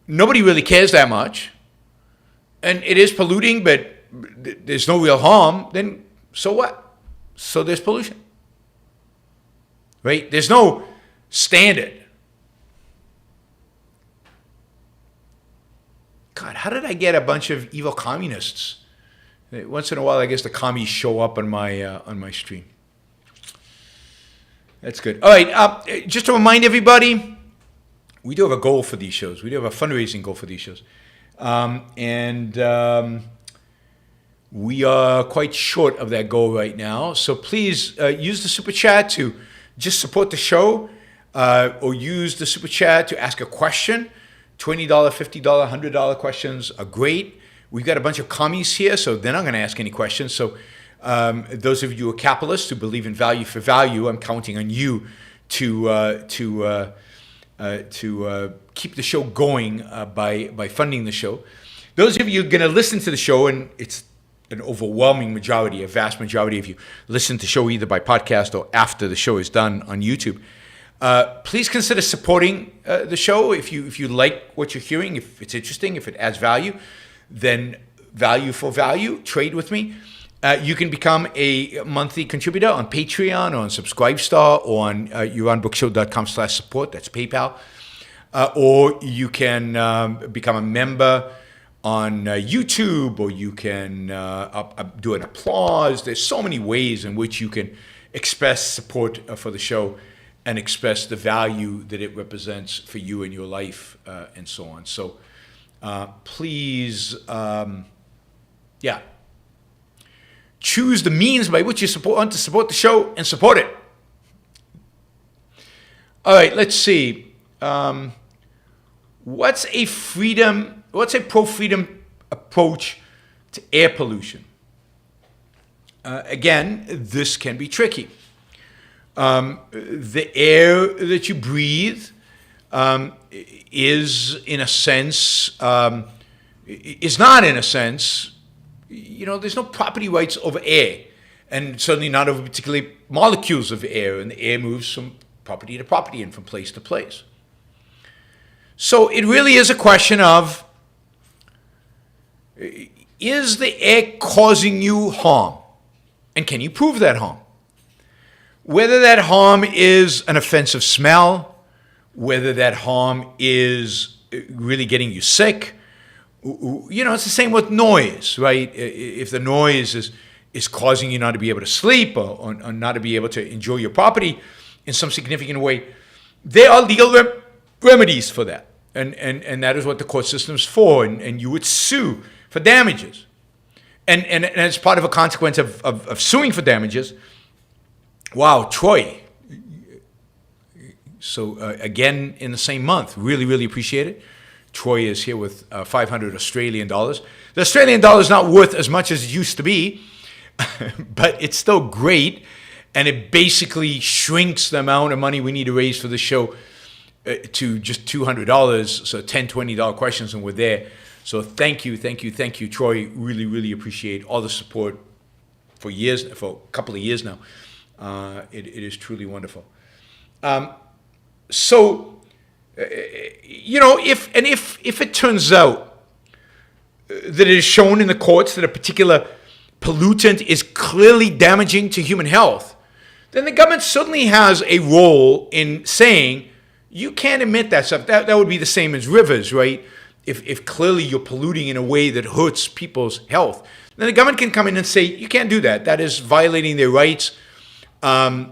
nobody really cares that much, and it is polluting, but there's no real harm, then so what? So there's pollution, right? There's no standard. God, how did I get a bunch of evil communists? Once in a while, I guess the commies show up on my stream. That's good. All right, just to remind everybody, we do have a goal for these shows. We do have a fundraising goal for these shows. We are quite short of that goal right now. So please use the Super Chat to just support the show, or use the Super Chat to ask a question. $20, $50, $100 questions are great. We've got a bunch of commies here, so they're not going to ask any questions. So those of you who are capitalists who believe in value for value, I'm counting on you to keep the show going by funding the show. Those of you who are going to listen to the show, and it's an overwhelming majority, a vast majority of you listen to the show either by podcast or after the show is done on YouTube. Please consider supporting the show if you like what you're hearing, if it's interesting, if it adds value. Then value for value, trade with me. You can become a monthly contributor on Patreon or on Subscribestar or on yaronbrookshow.com/support. That's PayPal. Or you can become a member on YouTube, or you can do an applause. There's so many ways in which you can express support for the show and express the value that it represents for you in your life and so on. So please, choose the means by which you want to support the show and support it. All right, let's see. What's a pro-freedom approach to air pollution? Again, this can be tricky. The air that you breathe is, in a sense, is not in a sense, there's no property rights over air, and certainly not over particularly molecules of air, and the air moves from property to property and from place to place. So it really is a question of, is the air causing you harm? And can you prove that harm? Whether that harm is an offensive smell, whether that harm is really getting you sick, it's the same with noise, right? If the noise is causing you not to be able to sleep or not to be able to enjoy your property in some significant way, there are legal remedies for that. And that is what the court system is for, and you would sue for damages. And as part of a consequence of suing for damages, wow, Troy. So again, in the same month, really, really appreciate it. Troy is here with 500 Australian dollars. The Australian dollar is not worth as much as it used to be, but it's still great. And it basically shrinks the amount of money we need to raise for the show to just $200. So $10, $20 questions, and we're there. So thank you, Troy. Really, really appreciate all the support for a couple of years now. It is truly wonderful. If it turns out that it is shown in the courts that a particular pollutant is clearly damaging to human health, then the government certainly has a role in saying you can't emit that stuff. That would be the same as rivers, right? If clearly you're polluting in a way that hurts people's health, then the government can come in and say you can't do that. That is violating their rights. As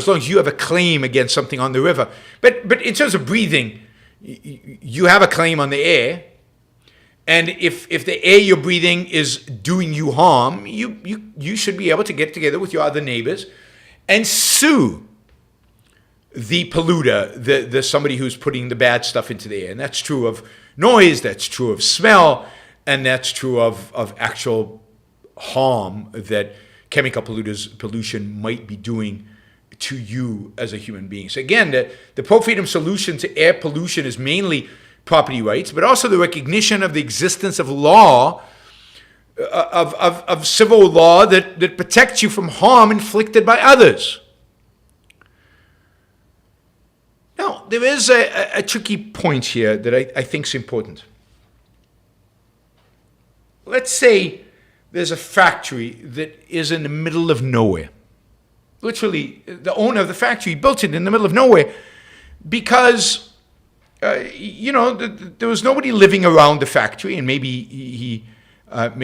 long as you have a claim against something on the river. But in terms of breathing, you have a claim on the air. And if the air you're breathing is doing you harm, you should be able to get together with your other neighbors and sue the polluter, the somebody who's putting the bad stuff into the air. And that's true of noise, that's true of smell, and that's true of actual harm that chemical pollution might be doing to you as a human being. So again, the pro-freedom solution to air pollution is mainly property rights, but also the recognition of the existence of law, of civil law that protects you from harm inflicted by others. Now, there is a tricky point here that I think is important. Let's say there's a factory that is in the middle of nowhere. Literally, the owner of the factory built it in the middle of nowhere because, there was nobody living around the factory, and maybe the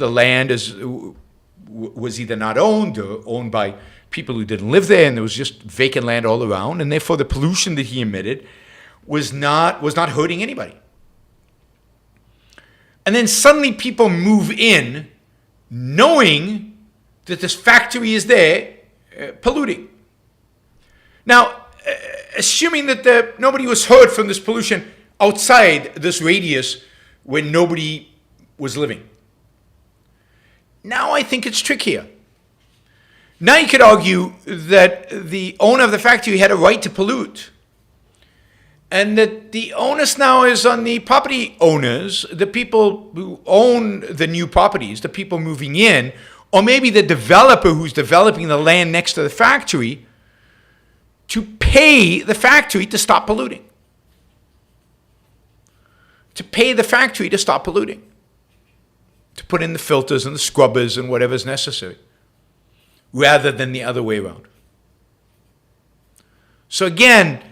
land was either not owned or owned by people who didn't live there, and there was just vacant land all around, and therefore the pollution that he emitted was not hurting anybody. And then suddenly people move in knowing that this factory is there polluting. Now, assuming that nobody was hurt from this pollution outside this radius where nobody was living. Now I think it's trickier. Now you could argue that the owner of the factory had a right to pollute, and that the onus now is on the property owners, the people who own the new properties, the people moving in, or maybe the developer who's developing the land next to the factory, to pay the factory to stop polluting. To pay the factory to stop polluting. To put in the filters and the scrubbers and whatever's necessary, rather than the other way around. So again,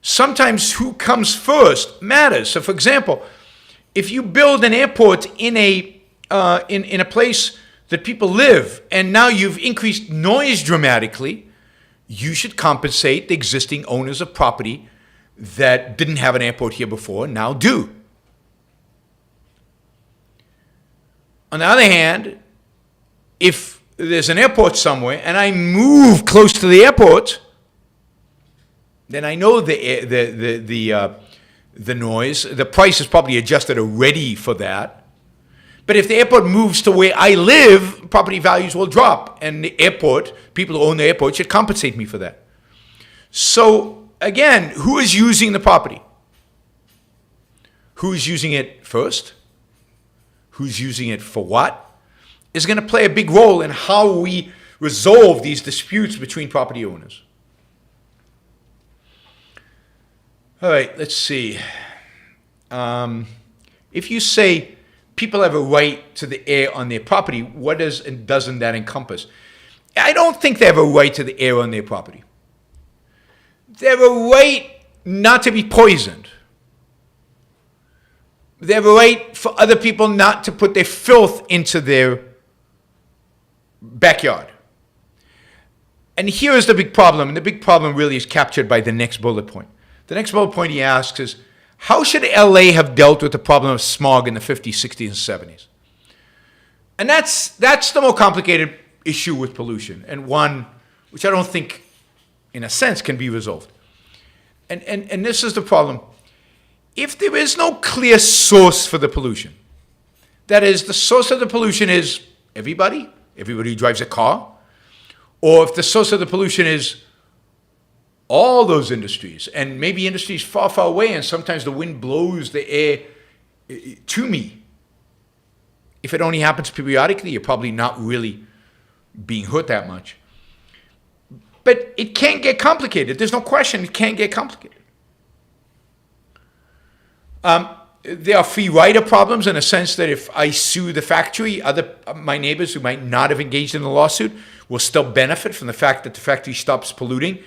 sometimes who comes first matters. So for example, if you build an airport in a place that people live, and now you've increased noise dramatically, you should compensate the existing owners of property that didn't have an airport here before, now do. On the other hand, if there's an airport somewhere and I move close to the airport, then I know the noise. The price is probably adjusted already for that. But if the airport moves to where I live, property values will drop. And the airport, people who own the airport, should compensate me for that. So, again, who is using the property? Who's using it first? Who's using it for what? Is going to play a big role in how we resolve these disputes between property owners. All right, let's see. If you say people have a right to the air on their property, what does and doesn't that encompass? I don't think they have a right to the air on their property. They have a right not to be poisoned. They have a right for other people not to put their filth into their backyard. And here is the big problem, and the big problem really is captured by the next bullet point. The next bullet point he asks is, how should LA have dealt with the problem of smog in the 50s, 60s, and 70s? And that's the more complicated issue with pollution, and one which I don't think, in a sense, can be resolved. And this is the problem. If there is no clear source for the pollution, that is, the source of the pollution is everybody who drives a car, or if the source of the pollution is all those industries, and maybe industries far, far away, and sometimes the wind blows the air to me. If it only happens periodically, you're probably not really being hurt that much. But it can get complicated. There's no question it can get complicated. There are free rider problems in a sense that if I sue the factory, my neighbors who might not have engaged in the lawsuit will still benefit from the fact that the factory stops polluting,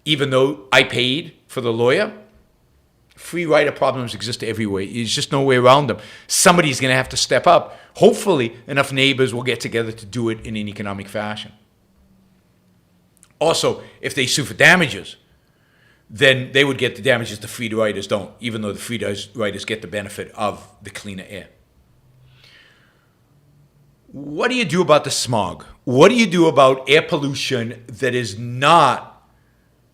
even though I paid for the lawyer. Free rider problems exist everywhere. There's just no way around them. Somebody's going to have to step up. Hopefully, enough neighbors will get together to do it in an economic fashion. Also, if they sue for damages, then they would get the damages the free riders don't, even though the free riders get the benefit of the cleaner air. What do you do about the smog? What do you do about air pollution that is not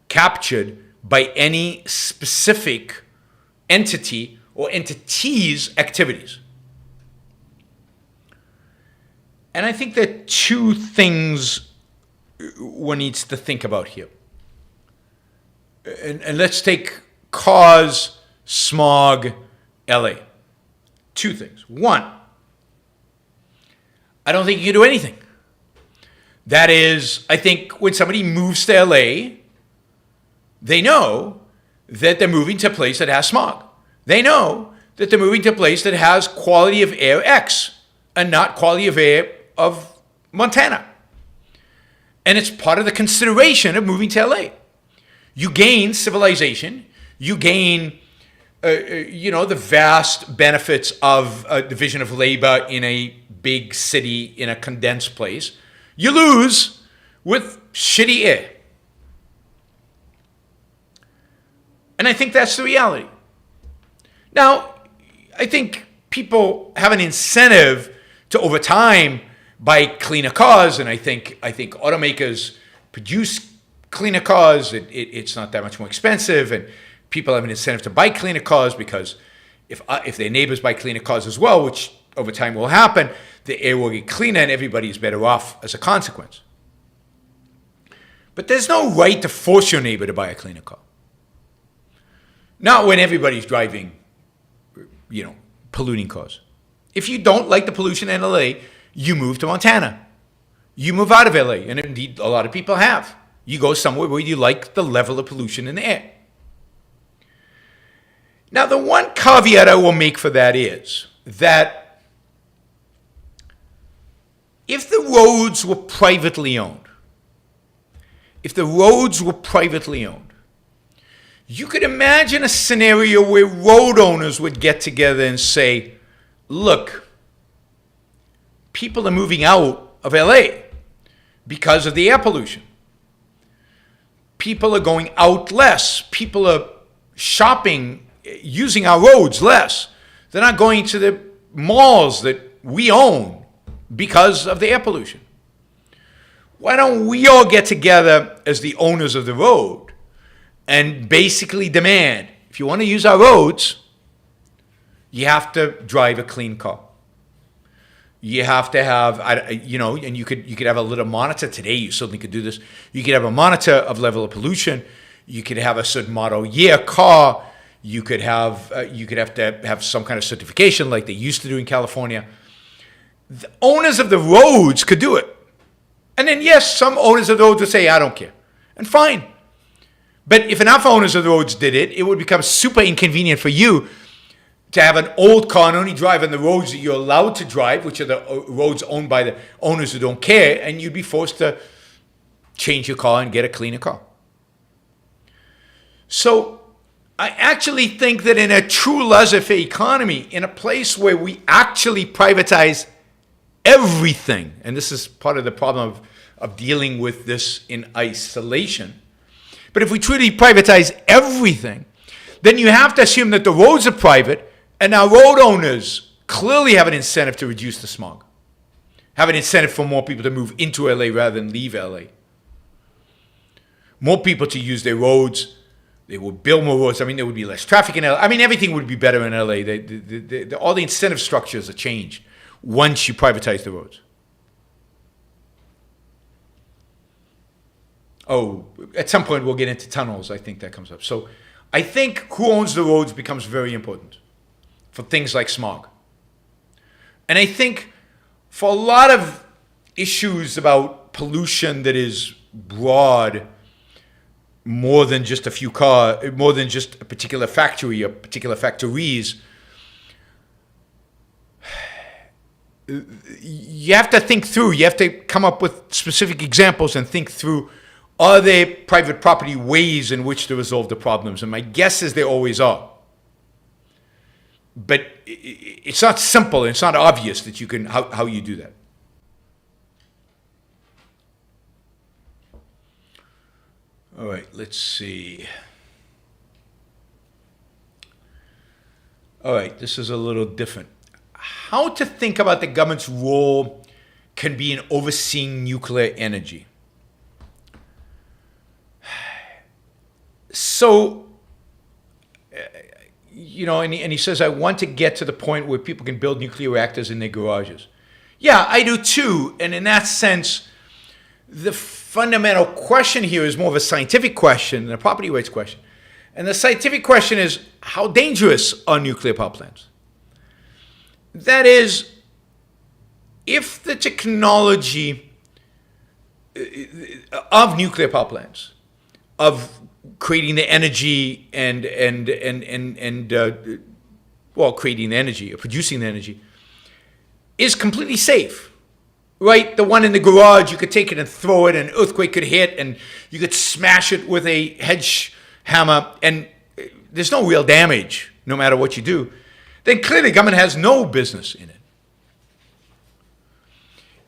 captured by any specific entity or entities' activities? And I think there are two things one needs to think about here. And let's take cause, smog, LA. Two things. One, I don't think you can do anything. That is, I think when somebody moves to LA, they know that they're moving to a place that has smog. They know that they're moving to a place that has quality of air X and not quality of air of Montana. And it's part of the consideration of moving to LA. You gain civilization. You gain, the vast benefits of a division of labor in a big city, in a condensed place. You lose with shitty air. And I think that's the reality. Now, I think people have an incentive to, over time, buy cleaner cars, and I think automakers produce cleaner cars. It's not that much more expensive, and people have an incentive to buy cleaner cars because if their neighbors buy cleaner cars as well, which over time will happen, the air will get cleaner and everybody is better off as a consequence. But there's no right to force your neighbor to buy a cleaner car. Not when everybody's driving, polluting cars. If you don't like the pollution in LA, you move to Montana. You move out of LA, and indeed a lot of people have. You go somewhere where you like the level of pollution in the air. Now, the one caveat I will make for that is that if the roads were privately owned, you could imagine a scenario where road owners would get together and say, look, people are moving out of LA because of the air pollution. People are going out less. People are shopping, using our roads less. They're not going to the malls that we own because of the air pollution. Why don't we all get together as the owners of the road and basically demand, if you want to use our roads, you have to drive a clean car. You have to have, and you could have a little monitor. Today, you certainly could do this. You could have a monitor of level of pollution. You could have a certain model year car. You could have to have some kind of certification like they used to do in California. The owners of the roads could do it. And then, yes, some owners of the roads would say, I don't care. And fine. But if enough owners of the roads did it, it would become super inconvenient for you to have an old car and only drive on the roads that you're allowed to drive, which are the roads owned by the owners who don't care, and you'd be forced to change your car and get a cleaner car. So I actually think that in a true laissez-faire economy, in a place where we actually privatize everything, and this is part of the problem of dealing with this in isolation, but if we truly privatize everything, then you have to assume that the roads are private, and our road owners clearly have an incentive to reduce the smog, have an incentive for more people to move into LA rather than leave LA. More people to use their roads. They will build more roads. I mean, there would be less traffic in LA. I mean, everything would be better in LA. All the incentive structures are changed once you privatize the roads. Oh, at some point we'll get into tunnels. I think that comes up. So I think who owns the roads becomes very important for things like smog. And I think for a lot of issues about pollution that is broad, more than just a few cars, more than just a particular factory or particular factories, you have to think through. You have to come up with specific examples and think through, are there private property ways in which to resolve the problems? And my guess is there always are. But it's not simple. It's not obvious that you can, how you do that. All right, let's see. All right, this is a little different. How to think about the government's role can be in overseeing nuclear energy. So, and he says, I want to get to the point where people can build nuclear reactors in their garages. Yeah, I do too. And in that sense, the fundamental question here is more of a scientific question than a property rights question. And the scientific question is, how dangerous are nuclear power plants? That is, if the technology of nuclear power plants, of creating the energy creating the energy or producing the energy, is completely safe, right? The one in the garage, you could take it and throw it, and an earthquake could hit, and you could smash it with a hedge hammer, and there's no real damage, no matter what you do. Then clearly the government has no business in it.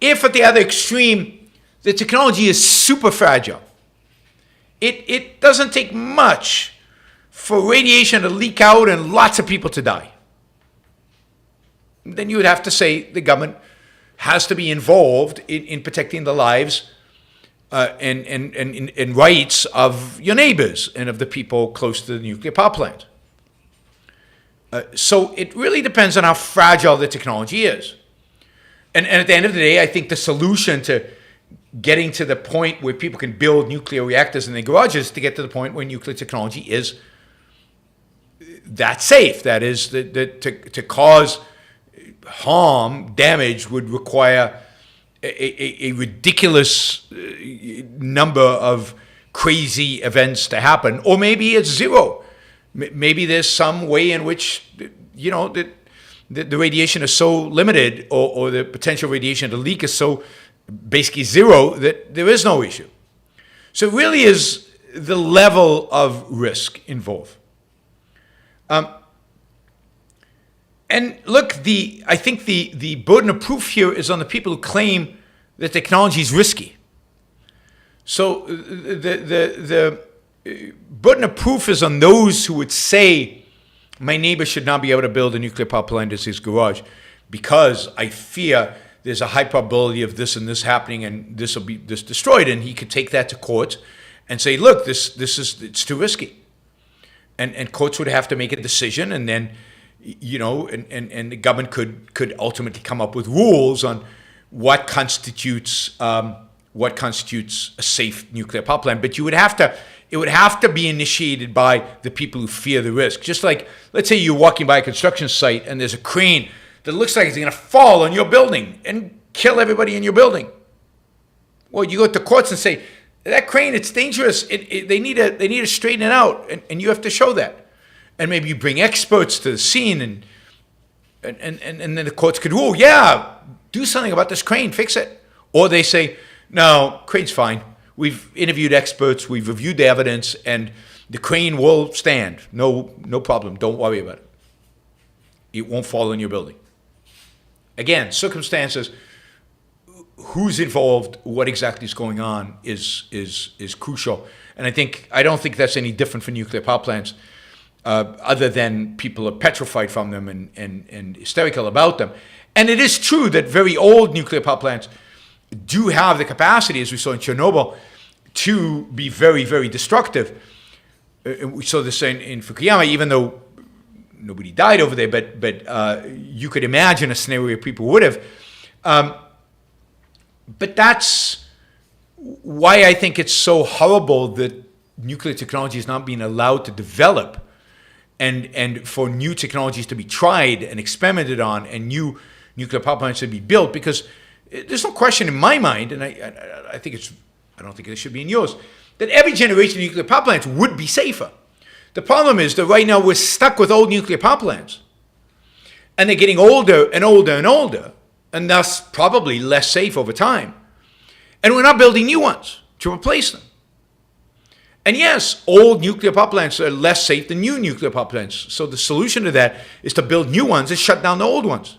If at the other extreme, the technology is super fragile, it doesn't take much for radiation to leak out and lots of people to die. Then you would have to say the government has to be involved in protecting the lives and rights of your neighbors and of the people close to the nuclear power plant. So it really depends on how fragile the technology is. And at the end of the day, I think the solution to getting to the point where people can build nuclear reactors in their garages is to get to the point where nuclear technology is that safe. That is, to cause harm, damage would require a ridiculous number of crazy events to happen. Or maybe it's zero. Maybe there's some way in which, the radiation is so limited, or the potential radiation to leak is so basically zero that there is no issue. So it really is the level of risk involved. And look, I think the burden of proof here is on the people who claim that technology is risky. So the burden of proof is on those who would say, my neighbor should not be able to build a nuclear power plant in his garage because I fear there's a high probability of this and this happening and this will be destroyed. And he could take that to court and say, look, it's too risky. And courts would have to make a decision, and then and the government could ultimately come up with rules on what constitutes a safe nuclear power plant. But it would have to be initiated by the people who fear the risk. Just like, let's say you're walking by a construction site and there's a crane that looks like it's going to fall on your building and kill everybody in your building. Well, you go to courts and say, that crane, it's dangerous. They need to straighten it out, and you have to show that. And maybe you bring experts to the scene, and then the courts could rule, yeah, do something about this crane, fix it. Or they say, no, crane's fine. We've interviewed experts, we've reviewed the evidence, and the crane will stand. No problem. Don't worry about it. It won't fall in your building. Again, circumstances, who's involved, what exactly is going on is crucial. And I don't think that's any different for nuclear power plants, other than people are petrified from them and hysterical about them. And it is true that very old nuclear power plants do have the capacity, as we saw in Chernobyl, to be very, very destructive. We saw this in Fukushima, even though nobody died over there, but you could imagine a scenario where people would have. But that's why I think it's so horrible that nuclear technology is not being allowed to develop, and for new technologies to be tried and experimented on, and new nuclear power plants to be built, because there's no question in my mind, and I don't think it should be in yours, that every generation of nuclear power plants would be safer. The problem is that right now we're stuck with old nuclear power plants, and they're getting older and older and older, and thus probably less safe over time. And we're not building new ones to replace them. And yes, old nuclear power plants are less safe than new nuclear power plants. So the solution to that is to build new ones and shut down the old ones.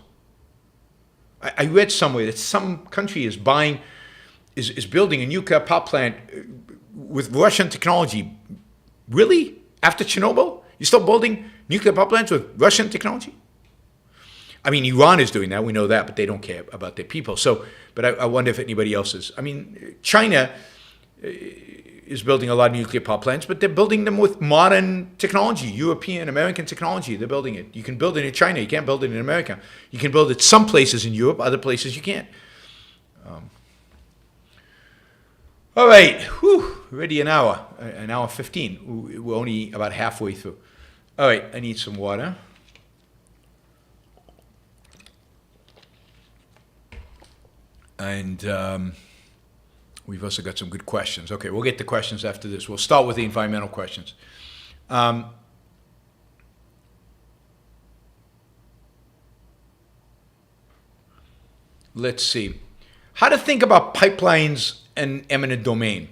I read somewhere that some country is building a nuclear power plant with Russian technology. Really? After Chernobyl? You're still building nuclear power plants with Russian technology? I mean, Iran is doing that, we know that, but they don't care about their people. But I wonder if anybody else is. I mean, China is building a lot of nuclear power plants, but they're building them with modern technology, European, American technology. They're building it. You can build it in China, you can't build it in America. You can build it some places in Europe, other places you can't. All right, already an hour 15. We're only about halfway through. All right, I need some water. And we've also got some good questions. Okay, we'll get to questions after this. We'll start with the environmental questions. Let's see. How to think about pipelines and eminent domain.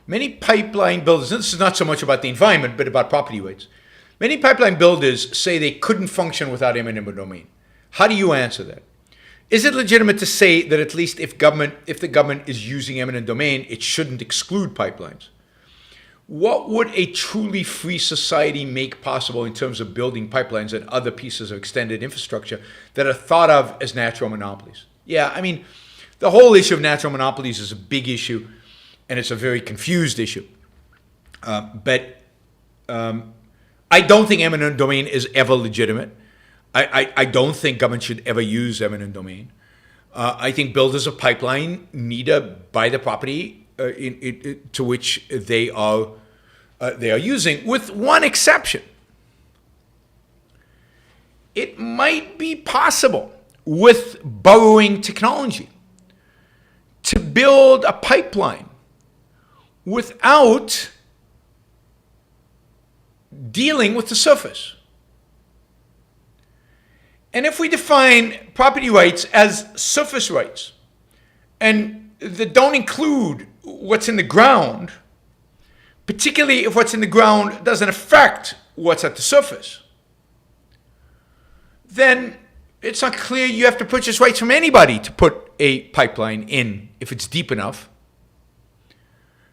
Many pipeline builders, and this is not so much about the environment, but about property rights. Many pipeline builders say they couldn't function without eminent domain. How do you answer that? Is it legitimate to say that at least if the government is using eminent domain, it shouldn't exclude pipelines? What would a truly free society make possible in terms of building pipelines and other pieces of extended infrastructure that are thought of as natural monopolies? Yeah, I mean, the whole issue of natural monopolies is a big issue, and it's a very confused issue. But I don't think eminent domain is ever legitimate. I don't think government should ever use eminent domain. I think builders of pipeline need to buy the property to which they are using, with one exception. It might be possible with borrowing technology to build a pipeline without dealing with the surface. And if we define property rights as surface rights, and that don't include what's in the ground, particularly if what's in the ground doesn't affect what's at the surface, then it's not clear you have to purchase rights from anybody to put a pipeline in if it's deep enough.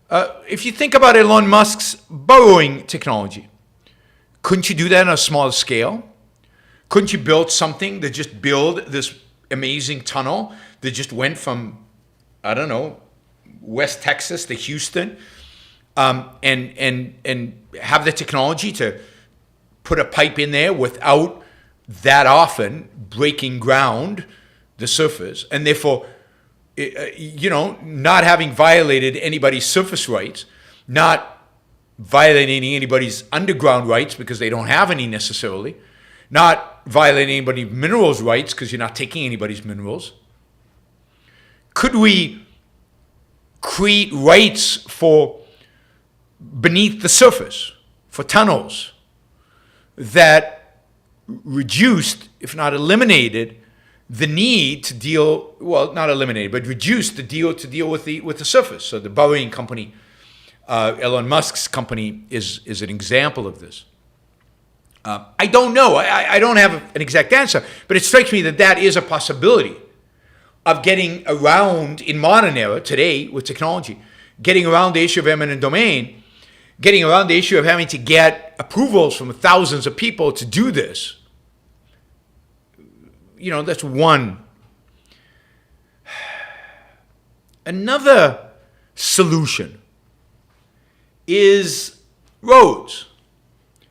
If you think about Elon Musk's borrowing technology, couldn't you do that on a smaller scale? Couldn't you build something that just build this amazing tunnel that just went from, I don't know, West Texas to Houston, and have the technology to put a pipe in there without that often breaking ground, the surface, and therefore, not having violated anybody's surface rights, not violating anybody's underground rights because they don't have any necessarily, not violating anybody's minerals rights because you're not taking anybody's minerals. Could we create rights for beneath the surface, for tunnels that reduced, if not eliminated, the need to deal, well, not eliminated, but reduced the deal to deal with the surface? So the Boring company, Elon Musk's company, is an example of this. I don't know. I don't have an exact answer, but it strikes me that is a possibility of getting around, in modern era, today, with technology, getting around the issue of eminent domain, getting around the issue of having to get approvals from thousands of people to do this. That's one. Another solution is roads.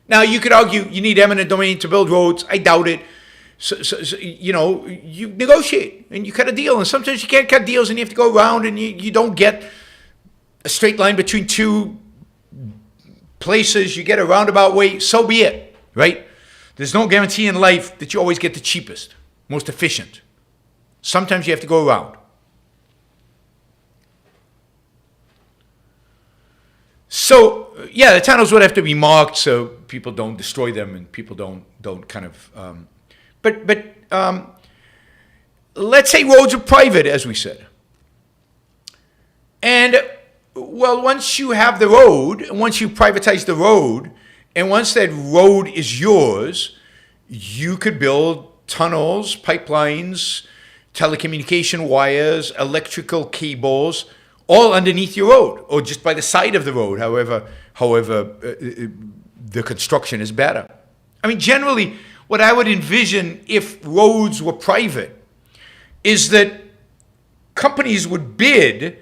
Now, you could argue you need eminent domain to build roads. I doubt it. So, you negotiate and you cut a deal. And sometimes you can't cut deals and you have to go around and you don't get a straight line between two places. You get a roundabout way. So be it, right? There's no guarantee in life that you always get the cheapest, most efficient. Sometimes you have to go around. So, the tunnels would have to be marked so people don't destroy them and people don't kind of... But let's say roads are private, as we said. And, well, once you have the road, once you privatize the road, and once that road is yours, you could build tunnels, pipelines, telecommunication wires, electrical cables, all underneath your road, or just by the side of the road, however the construction is better. I mean, generally, what I would envision if roads were private is that companies would bid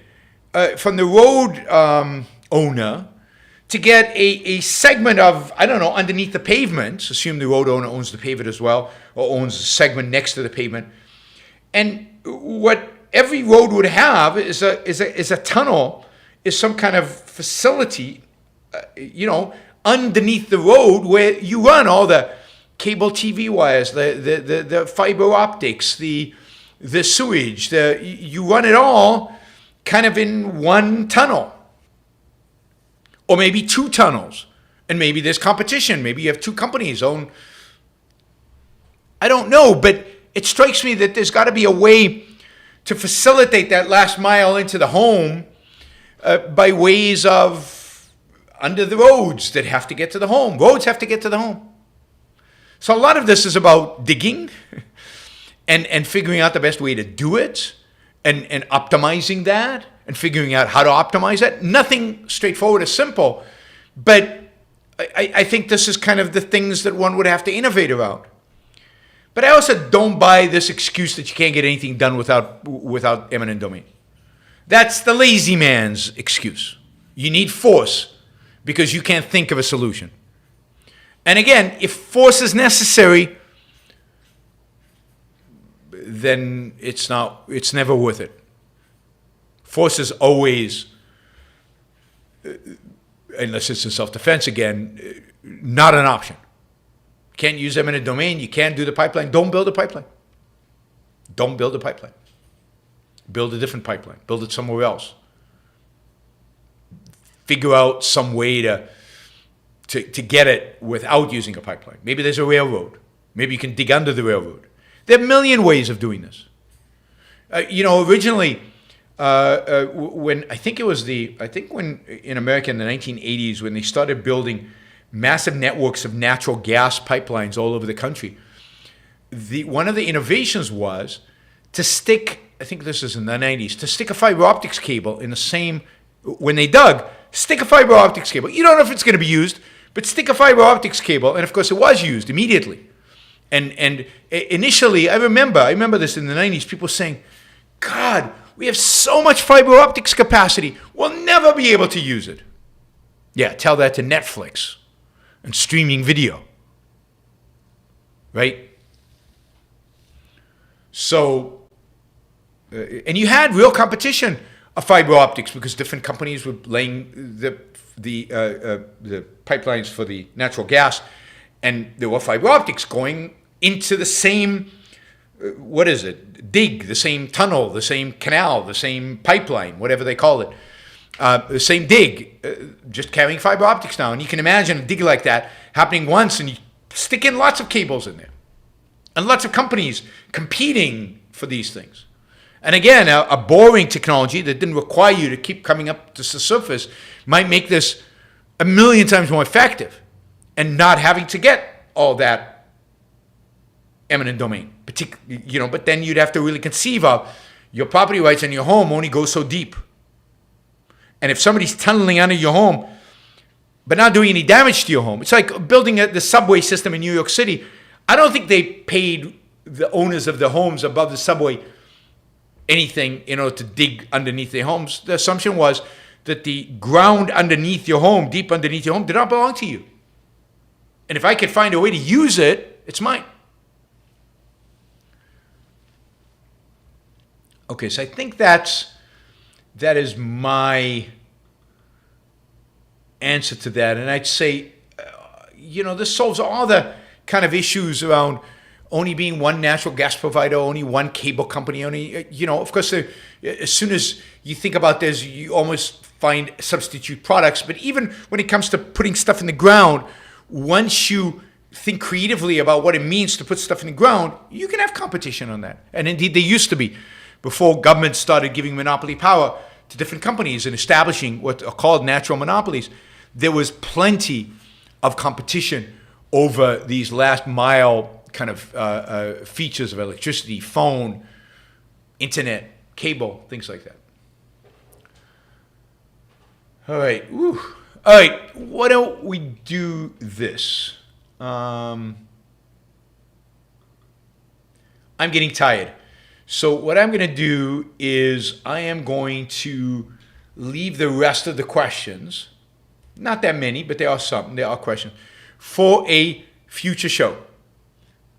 from the road owner to get a segment of, I don't know, underneath the pavement. Assume the road owner owns the pavement as well, or owns a segment next to the pavement. And what every road would have is a tunnel, is some kind of facility, underneath the road where you run all the cable TV wires, the fiber optics, the sewage, you run it all kind of in one tunnel. Or maybe two tunnels. And maybe there's competition. Maybe you have two companies own. I don't know, but it strikes me that there's got to be a way to facilitate that last mile into the home by ways of under the roads that have to get to the home. Roads have to get to the home. So a lot of this is about digging and figuring out the best way to do it and optimizing that and figuring out how to optimize it. Nothing straightforward or simple, but I think this is kind of the things that one would have to innovate around. But I also don't buy this excuse that you can't get anything done without eminent domain. That's the lazy man's excuse. You need force because you can't think of a solution. And again, if force is necessary, then it's never worth it. Force is always, unless it's in self-defense again, not an option. You can't use eminent domain. You can't do the pipeline. Don't build a pipeline. Don't build a pipeline. Build a different pipeline. Build it somewhere else. Figure out some way to get it without using a pipeline. Maybe there's a railroad. Maybe you can dig under the railroad. There are a million ways of doing this. Originally, when in America in the 1980s, when they started building massive networks of natural gas pipelines all over the country, one of the innovations was to stick, I think this is in the 90s, to stick a fiber optics cable in the same, when they dug, stick a fiber optics cable. You don't know if it's going to be used, but stick a fiber optics cable, and of course it was used immediately. And initially, I remember this in the 90s, people saying, God, we have so much fiber optics capacity, we'll never be able to use it. Yeah, tell that to Netflix and streaming video, right? So, and you had real competition of fiber optics because different companies were laying the pipelines for the natural gas, and there were fiber optics going into the same, dig, the same tunnel, the same canal, the same pipeline, whatever they call it. The same dig, just carrying fiber optics now. And you can imagine a dig like that happening once, and you stick in lots of cables in there. And lots of companies competing for these things. And again, a boring technology that didn't require you to keep coming up to the surface might make this 1,000,000 times more effective, and not having to get all that eminent domain. But then you'd have to really conceive of your property rights in your home only go so deep. And if somebody's tunneling under your home, but not doing any damage to your home, it's like building the subway system in New York City. I don't think they paid the owners of the homes above the subway anything in order to dig underneath their homes. The assumption was that the ground underneath your home, deep underneath your home, did not belong to you. And if I could find a way to use it, it's mine. Okay, so I think that is my answer to that. And I'd say, this solves all the kind of issues around only being one natural gas provider, only one cable company, of course, as soon as you think about this, you almost find substitute products. But even when it comes to putting stuff in the ground, once you think creatively about what it means to put stuff in the ground, you can have competition on that. And indeed, there used to be, before government started giving monopoly power to different companies and establishing what are called natural monopolies, there was plenty of competition over these last mile kind of features of electricity, phone, internet, cable, things like that. All right. Woo. All right. Why don't we do this? I'm getting tired. So what I'm going to do is I am going to leave the rest of the questions, not that many, but there are some, there are questions, for a future show.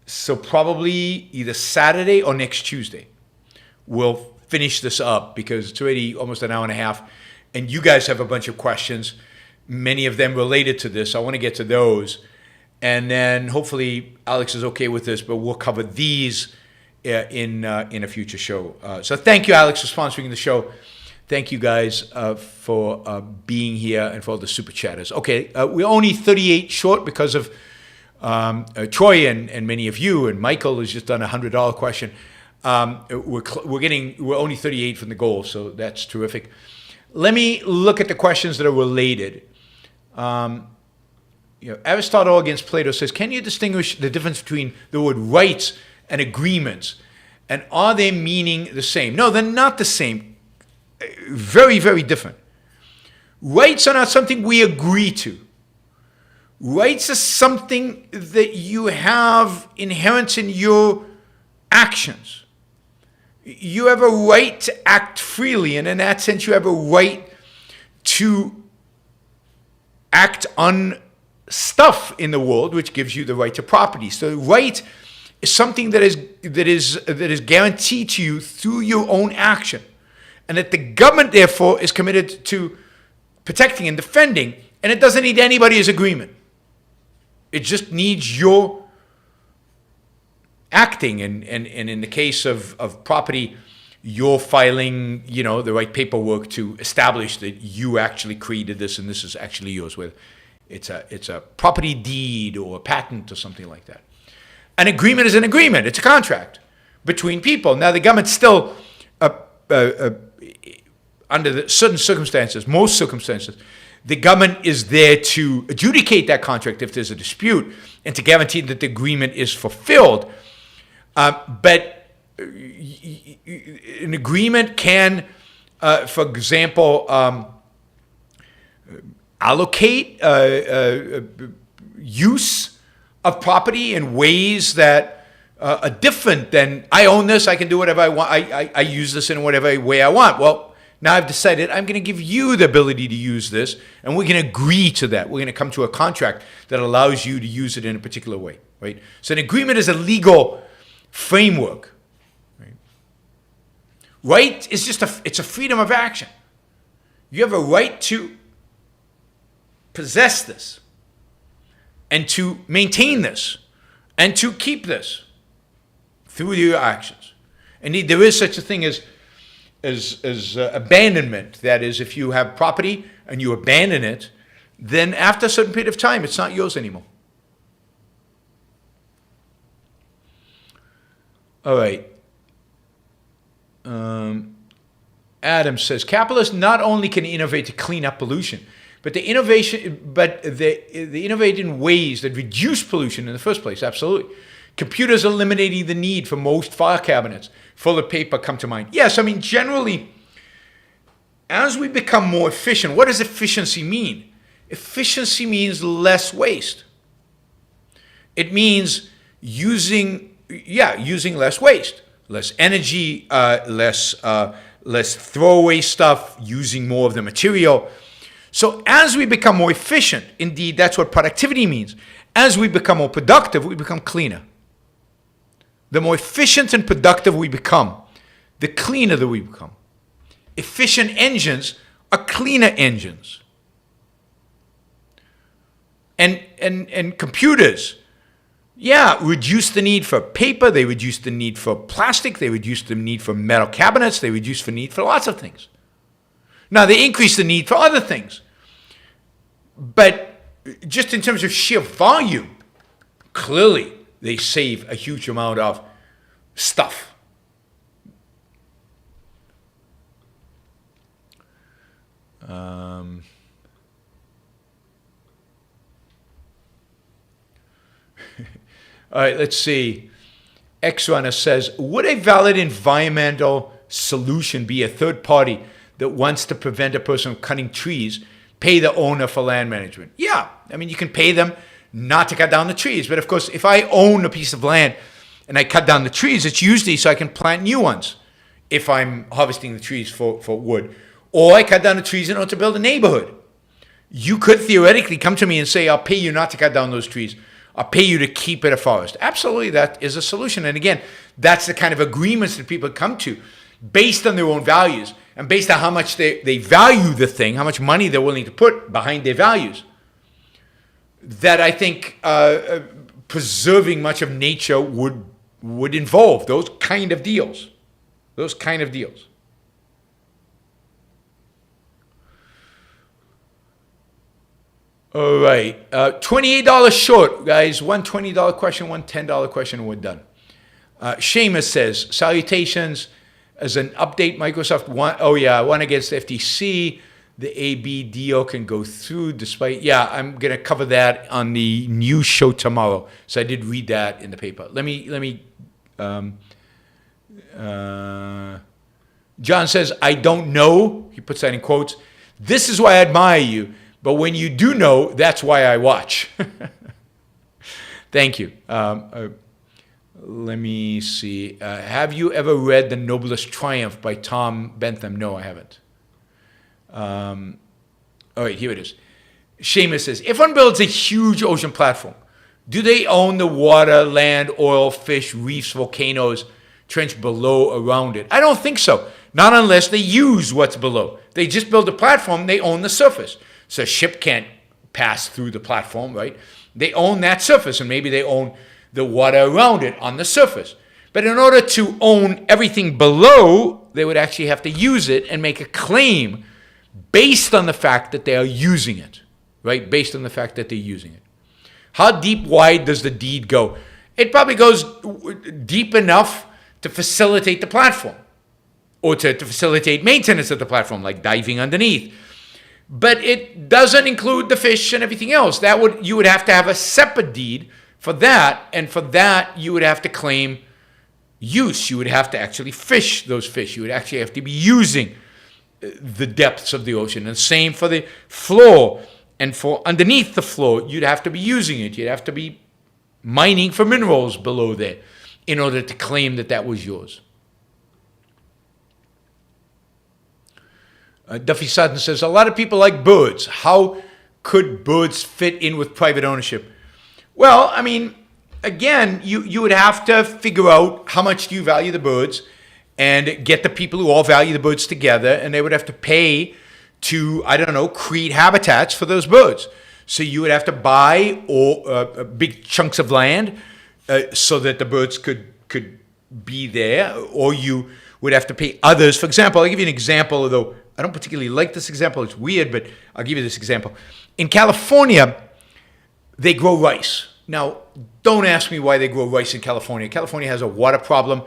So probably either Saturday or next Tuesday, we'll finish this up because it's already almost an hour and a half, and you guys have a bunch of questions, many of them related to this. I want to get to those. And then hopefully Alex is okay with this, but we'll cover these in a future show. So thank you, Alex, for sponsoring the show. Thank you guys for being here and for all the super chatters. Okay, we're only 38 short because of Troy and many of you, and Michael has just done a $100 question. We're only 38 from the goal, so that's terrific. Let me look at the questions that are related. Aristotle against Plato says, can you distinguish the difference between the word rights and agreements? And are they meaning the same? No, they're not the same. Very, very different. Rights are not something we agree to. Rights are something that you have inherent in your actions. You have a right to act freely, and in that sense, you have a right to act on stuff in the world, which gives you the right to property. So, right is something that is guaranteed to you through your own action, and that the government, therefore, is committed to protecting and defending, and it doesn't need anybody's agreement. It just needs your acting, and in the case of property, you're filing, the right paperwork to establish that you actually created this and this is actually yours. With it's a property deed or a patent or something like that. An agreement is an agreement. It's a contract between people. Now the government still, under certain circumstances, most circumstances, the government is there to adjudicate that contract if there's a dispute and to guarantee that the agreement is fulfilled. But an agreement can, for example, allocate use of property in ways that are different than I own this, I can do whatever I want, I use this in whatever way I want. Well, now I've decided I'm going to give you the ability to use this, and we're going to agree to that. We're going to come to a contract that allows you to use it in a particular way, right? So an agreement is a legal framework Right is it's a freedom of action. You have a right to possess this and to maintain this and to keep this through your actions. Indeed, there is such a thing as abandonment. That is, if you have property and you abandon it, then after a certain period of time, it's not yours anymore. All right. Adam says, capitalists not only can innovate to clean up pollution, but they innovate in ways that reduce pollution in the first place. Absolutely. Computers eliminating the need for most file cabinets full of paper come to mind. Yes, I mean, generally, as we become more efficient, what does efficiency mean? Efficiency means less waste. It means using less waste, less energy, less throwaway stuff, using more of the material. So as we become more efficient, indeed, that's what productivity means. As we become more productive, we become cleaner. The more efficient and productive we become, the cleaner that we become. Efficient engines are cleaner engines. And computers, reduce the need for paper, they reduce the need for plastic, they reduce the need for metal cabinets, they reduce the need for lots of things. Now, they increase the need for other things. But just in terms of sheer volume, clearly they save a huge amount of stuff. All right, let's see. X-Runner says, would a valid environmental solution be a third party that wants to prevent a person from cutting trees, pay the owner for land management? Yeah, I mean, you can pay them not to cut down the trees. But of course, if I own a piece of land and I cut down the trees, it's usually so I can plant new ones if I'm harvesting the trees for wood. Or I cut down the trees in order to build a neighborhood. You could theoretically come to me and say, I'll pay you not to cut down those trees. I'll pay you to keep it a forest. Absolutely, that is a solution. And again, that's the kind of agreements that people come to based on their own values and based on how much they value the thing, how much money they're willing to put behind their values. That I think preserving much of nature would involve those kind of deals. Those kind of deals. All right, $28 short, guys. One $20 question, one $10 question, and we're done. Seamus says, salutations. As an update, Microsoft won against the FTC. The AB deal can go through despite, I'm going to cover that on the news show tomorrow. So I did read that in the paper. John says, I don't know. He puts that in quotes. This is why I admire you. But when you do know, that's why I watch. Thank you. Let me see. Have you ever read The Noblest Triumph by Tom Bentham? No, I haven't. All right, here it is. Seamus says, if one builds a huge ocean platform, do they own the water, land, oil, fish, reefs, volcanoes, trench below, around it? I don't think so. Not unless they use what's below. They just build a platform, they own the surface. So a ship can't pass through the platform, right? They own that surface, and maybe they own the water around it on the surface. But in order to own everything below, they would actually have to use it and make a claim based on the fact that they are using it, right? Based on the fact that they're using it. How deep, wide does the deed go? It probably goes deep enough to facilitate the platform or to facilitate maintenance of the platform, like diving underneath. But it doesn't include the fish and everything else. You would have to have a separate deed for that, and for that you would have to claim use. You would have to actually fish those fish. You would actually have to be using the depths of the ocean. And same for the floor, and for underneath the floor, you'd have to be using it. You'd have to be mining for minerals below there in order to claim that was yours. Duffy Sutton says, a lot of people like birds. How could birds fit in with private ownership? Well, I mean, again, you would have to figure out how much do you value the birds and get the people who all value the birds together, and they would have to pay to, I don't know, create habitats for those birds. So you would have to buy big chunks of land so that the birds could be there, or you would have to pay others. For example, I'll give you an example, although I don't particularly like this example. It's weird, but I'll give you this example. In California, they grow rice. Now, don't ask me why they grow rice in California. California has a water problem.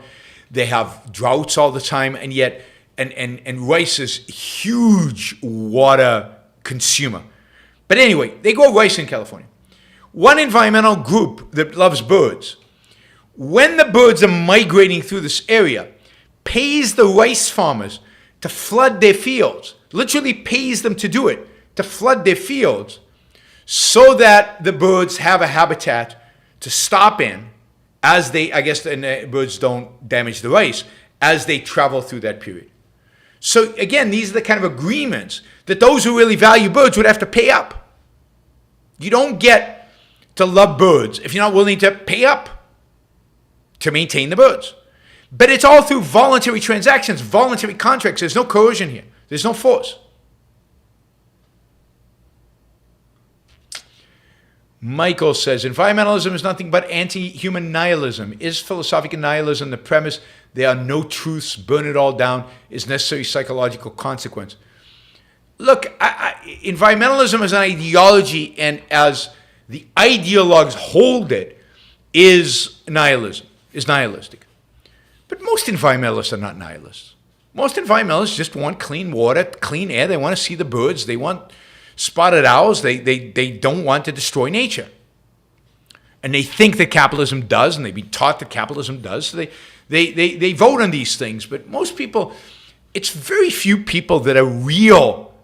They have droughts all the time, and yet, and rice is a huge water consumer. But anyway, they grow rice in California. One environmental group that loves birds, when the birds are migrating through this area, pays the rice farmers to flood their fields, literally pays them to do it, to flood their fields, so that the birds have a habitat to stop in as they, I guess, and the birds don't damage the rice as they travel through that period. So again, these are the kind of agreements that those who really value birds would have to pay up. You don't get to love birds if you're not willing to pay up to maintain the birds. But it's all through voluntary transactions, voluntary contracts. There's no coercion here. There's no force. Michael says, environmentalism is nothing but anti-human nihilism. Is philosophic nihilism the premise there are no truths, burn it all down, is necessary psychological consequence? Look, environmentalism as an ideology and as the ideologues hold it is nihilism, is nihilistic. But most environmentalists are not nihilists. Most environmentalists just want clean water, clean air. They want to see the birds. They want spotted owls. They don't want to destroy nature. And they think that capitalism does, and they've been taught that capitalism does. So they vote on these things. But most people, it's very few people that are real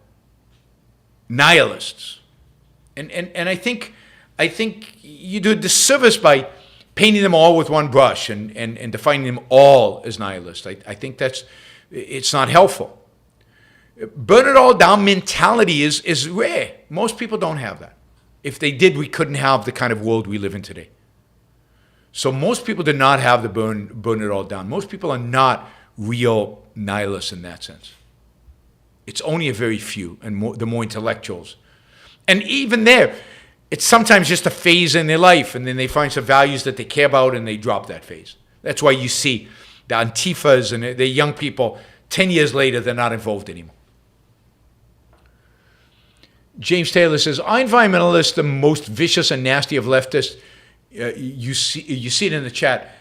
nihilists. And I think you do a disservice by painting them all with one brush and defining them all as nihilists. I think it's not helpful. Burn it all down mentality is rare. Most people don't have that. If they did, we couldn't have the kind of world we live in today. So most people do not have the burn it all down. Most people are not real nihilists in that sense. It's only a very few, and the more intellectuals. And even there, it's sometimes just a phase in their life, and then they find some values that they care about, and they drop that phase. That's why you see the Antifas and the young people, 10 years later, they're not involved anymore. James Taylor says, are environmentalists the most vicious and nasty of leftists? You see it in the chat.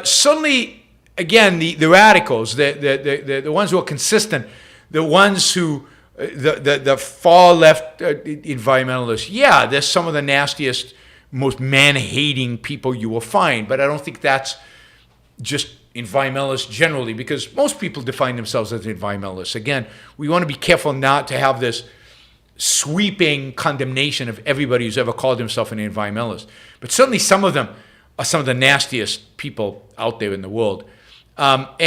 Certainly, again, the radicals, the ones who are consistent, the ones who, the far left environmentalists, yeah, they're some of the nastiest, most man-hating people you will find, but I don't think that's just environmentalists generally, because most people define themselves as environmentalists. Again, we want to be careful not to have this sweeping condemnation of everybody who's ever called himself an environmentalist. But certainly some of them are some of the nastiest people out there in the world. But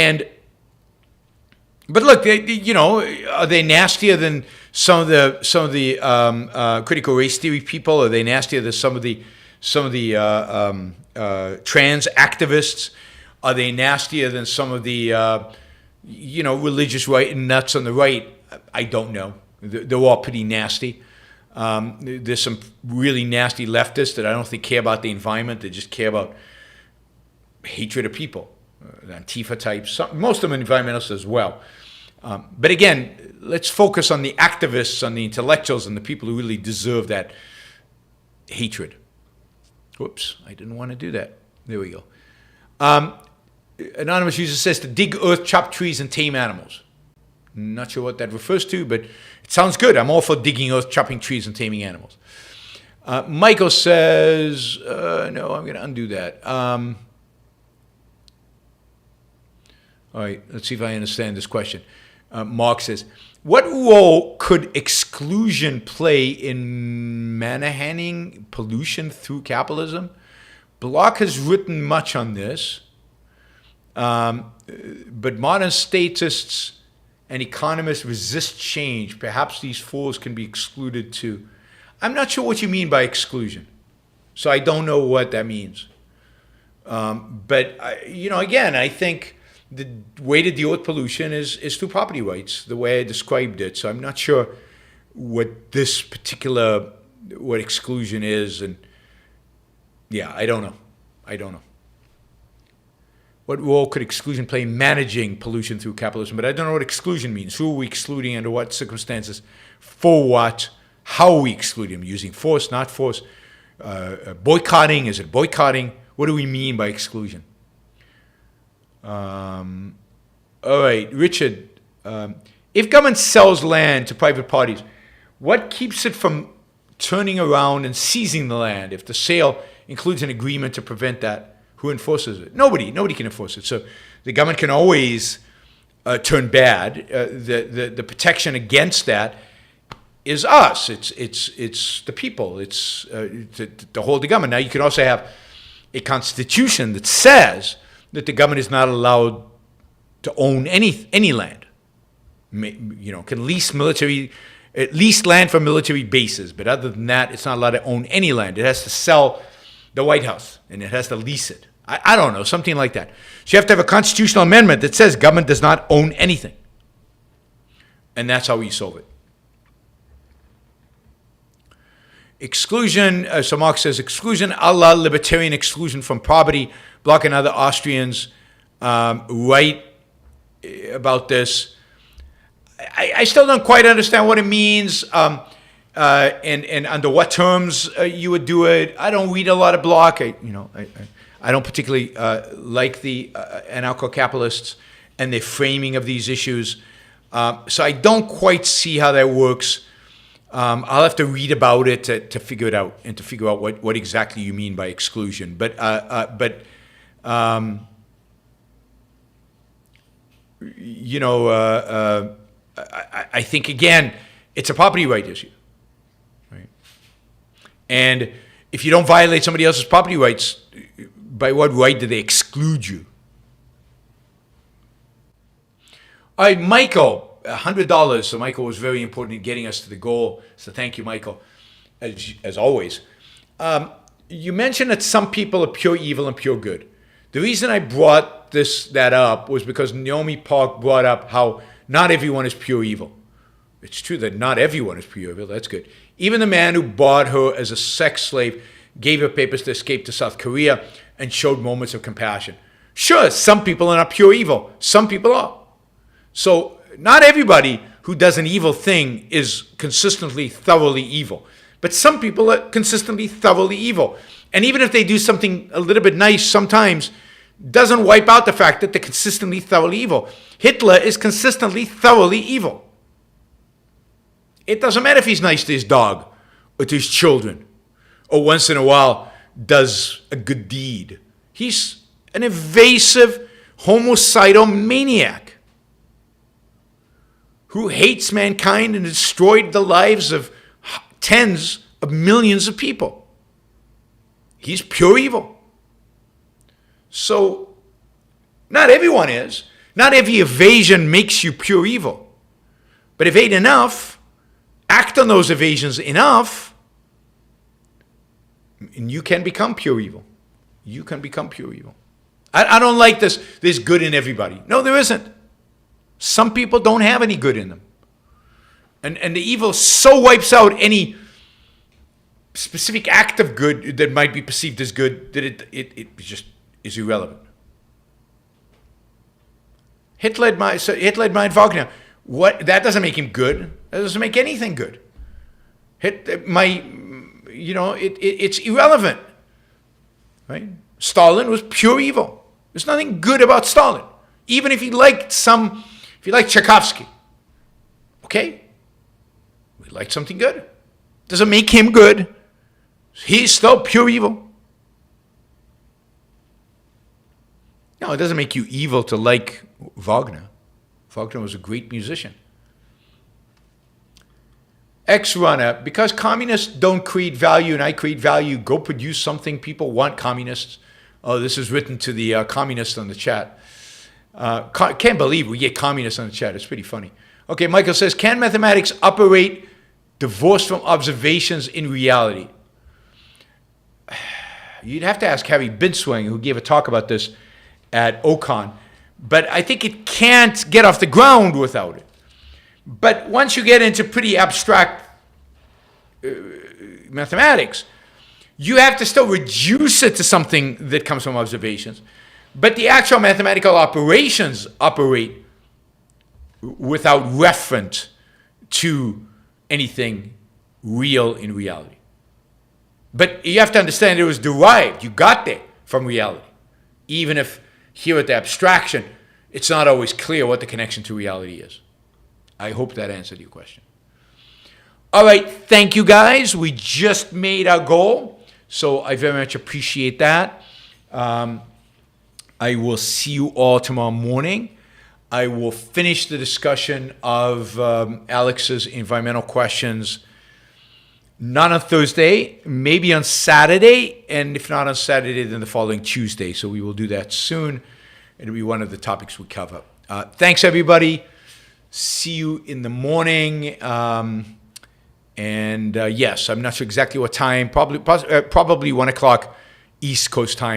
look, are they nastier than some of the critical race theory people? Are they nastier than some of the trans activists? Are they nastier than some of the religious right and nuts on the right? I don't know. They're all pretty nasty. There's some really nasty leftists that I don't think care about the environment. They just care about hatred of people. Antifa types. Most of them are environmentalists as well. But again, let's focus on the activists, on the intellectuals, and the people who really deserve that hatred. Whoops, I didn't want to do that. There we go. Anonymous user says to dig earth, chop trees, and tame animals. Not sure what that refers to, but it sounds good. I'm all for digging earth, chopping trees, and taming animals. Michael says, no, I'm going to undo that. All right, let's see if I understand this question. Mark says, what role could exclusion play in manahing pollution through capitalism? Block has written much on this, but modern statists and economists resist change. Perhaps these fools can be excluded too. I'm not sure what you mean by exclusion, so I don't know what that means. But again, I think the way to deal with pollution is through property rights, the way I described it. So I'm not sure what exclusion is, and yeah, I don't know. What role could exclusion play in managing pollution through capitalism? But I don't know what exclusion means. Who are we excluding, under what circumstances, for what, how are we excluding them? Using force, not force? Boycotting, is it boycotting? What do we mean by exclusion? All right, Richard. If government sells land to private parties, what keeps it from turning around and seizing the land? If the sale includes an agreement to prevent that, who enforces it? Nobody can enforce it. So the government can always turn bad. The protection against that is us. It's the people. It's to hold the government. Now you can also have a constitution that says that the government is not allowed to own any land. Can lease land for military bases, but other than that, it's not allowed to own any land. It has to sell the White House, and it has to lease it. I don't know, something like that. So you have to have a constitutional amendment that says government does not own anything. And that's how we solve it. Exclusion, so Marx says, exclusion a la libertarian exclusion from property. Bloch and other Austrians write about this. I still don't quite understand what it means. And under what terms you would do it. I don't read a lot of Bloch. I don't particularly like the anarcho-capitalists and their framing of these issues. So I don't quite see how that works. I'll have to read about it to figure it out and to figure out what exactly you mean by exclusion. But I think, again, it's a property right issue. And if you don't violate somebody else's property rights, by what right do they exclude you? All right, Michael, $100. So Michael was very important in getting us to the goal. So thank you, Michael, as always. You mentioned that some people are pure evil and pure good. The reason I brought that up was because Yeonmi Park brought up how not everyone is pure evil. It's true that not everyone is pure evil. That's good. Even the man who bought her as a sex slave, gave her papers to escape to South Korea, and showed moments of compassion. Sure, some people are not pure evil. Some people are. So not everybody who does an evil thing is consistently, thoroughly evil. But some people are consistently, thoroughly evil. And even if they do something a little bit nice sometimes, doesn't wipe out the fact that they're consistently, thoroughly evil. Hitler is consistently, thoroughly evil. It doesn't matter if he's nice to his dog or to his children, or once in a while does a good deed. He's an evasive, homicidal maniac who hates mankind and destroyed the lives of tens of millions of people. He's pure evil. So, not everyone is. Not every evasion makes you pure evil. But evade enough, act on those evasions enough, and you can become pure evil. You can become pure evil. I don't like this. There's good in everybody. No, there isn't. Some people don't have any good in them. And the evil so wipes out any specific act of good that might be perceived as good that it just is irrelevant. Hitler admired Wagner. What? That doesn't make him good. That doesn't make anything good. It's irrelevant. Right? Stalin was pure evil. There's nothing good about Stalin. Even if you liked Tchaikovsky. Okay? We liked something good. Doesn't make him good. He's still pure evil. No, it doesn't make you evil to like Wagner. Wagner was a great musician. X-Runner, because communists don't create value and I create value, go produce something people want, communists. Oh, this is written to the communists on the chat. Can't believe we get communists on the chat. It's pretty funny. Okay, Michael says, can mathematics operate divorced from observations in reality? You'd have to ask Harry Binswanger, who gave a talk about this at Ocon. But I think it can't get off the ground without it. But once you get into pretty abstract mathematics, you have to still reduce it to something that comes from observations. But the actual mathematical operations operate without reference to anything real in reality. But you have to understand it was derived. You got there from reality. Even if here at the abstraction, it's not always clear what the connection to reality is. I hope that answered your question. All right, thank you guys. We just made our goal, so I very much appreciate that. I will see you all tomorrow morning. I will finish the discussion of Alex's environmental questions, not on Thursday, maybe on Saturday, and if not on Saturday, then the following Tuesday. So we will do that soon. It'll be one of the topics we cover. Thanks, everybody. See you in the morning. Yes, I'm not sure exactly what time, probably 1 o'clock East Coast time.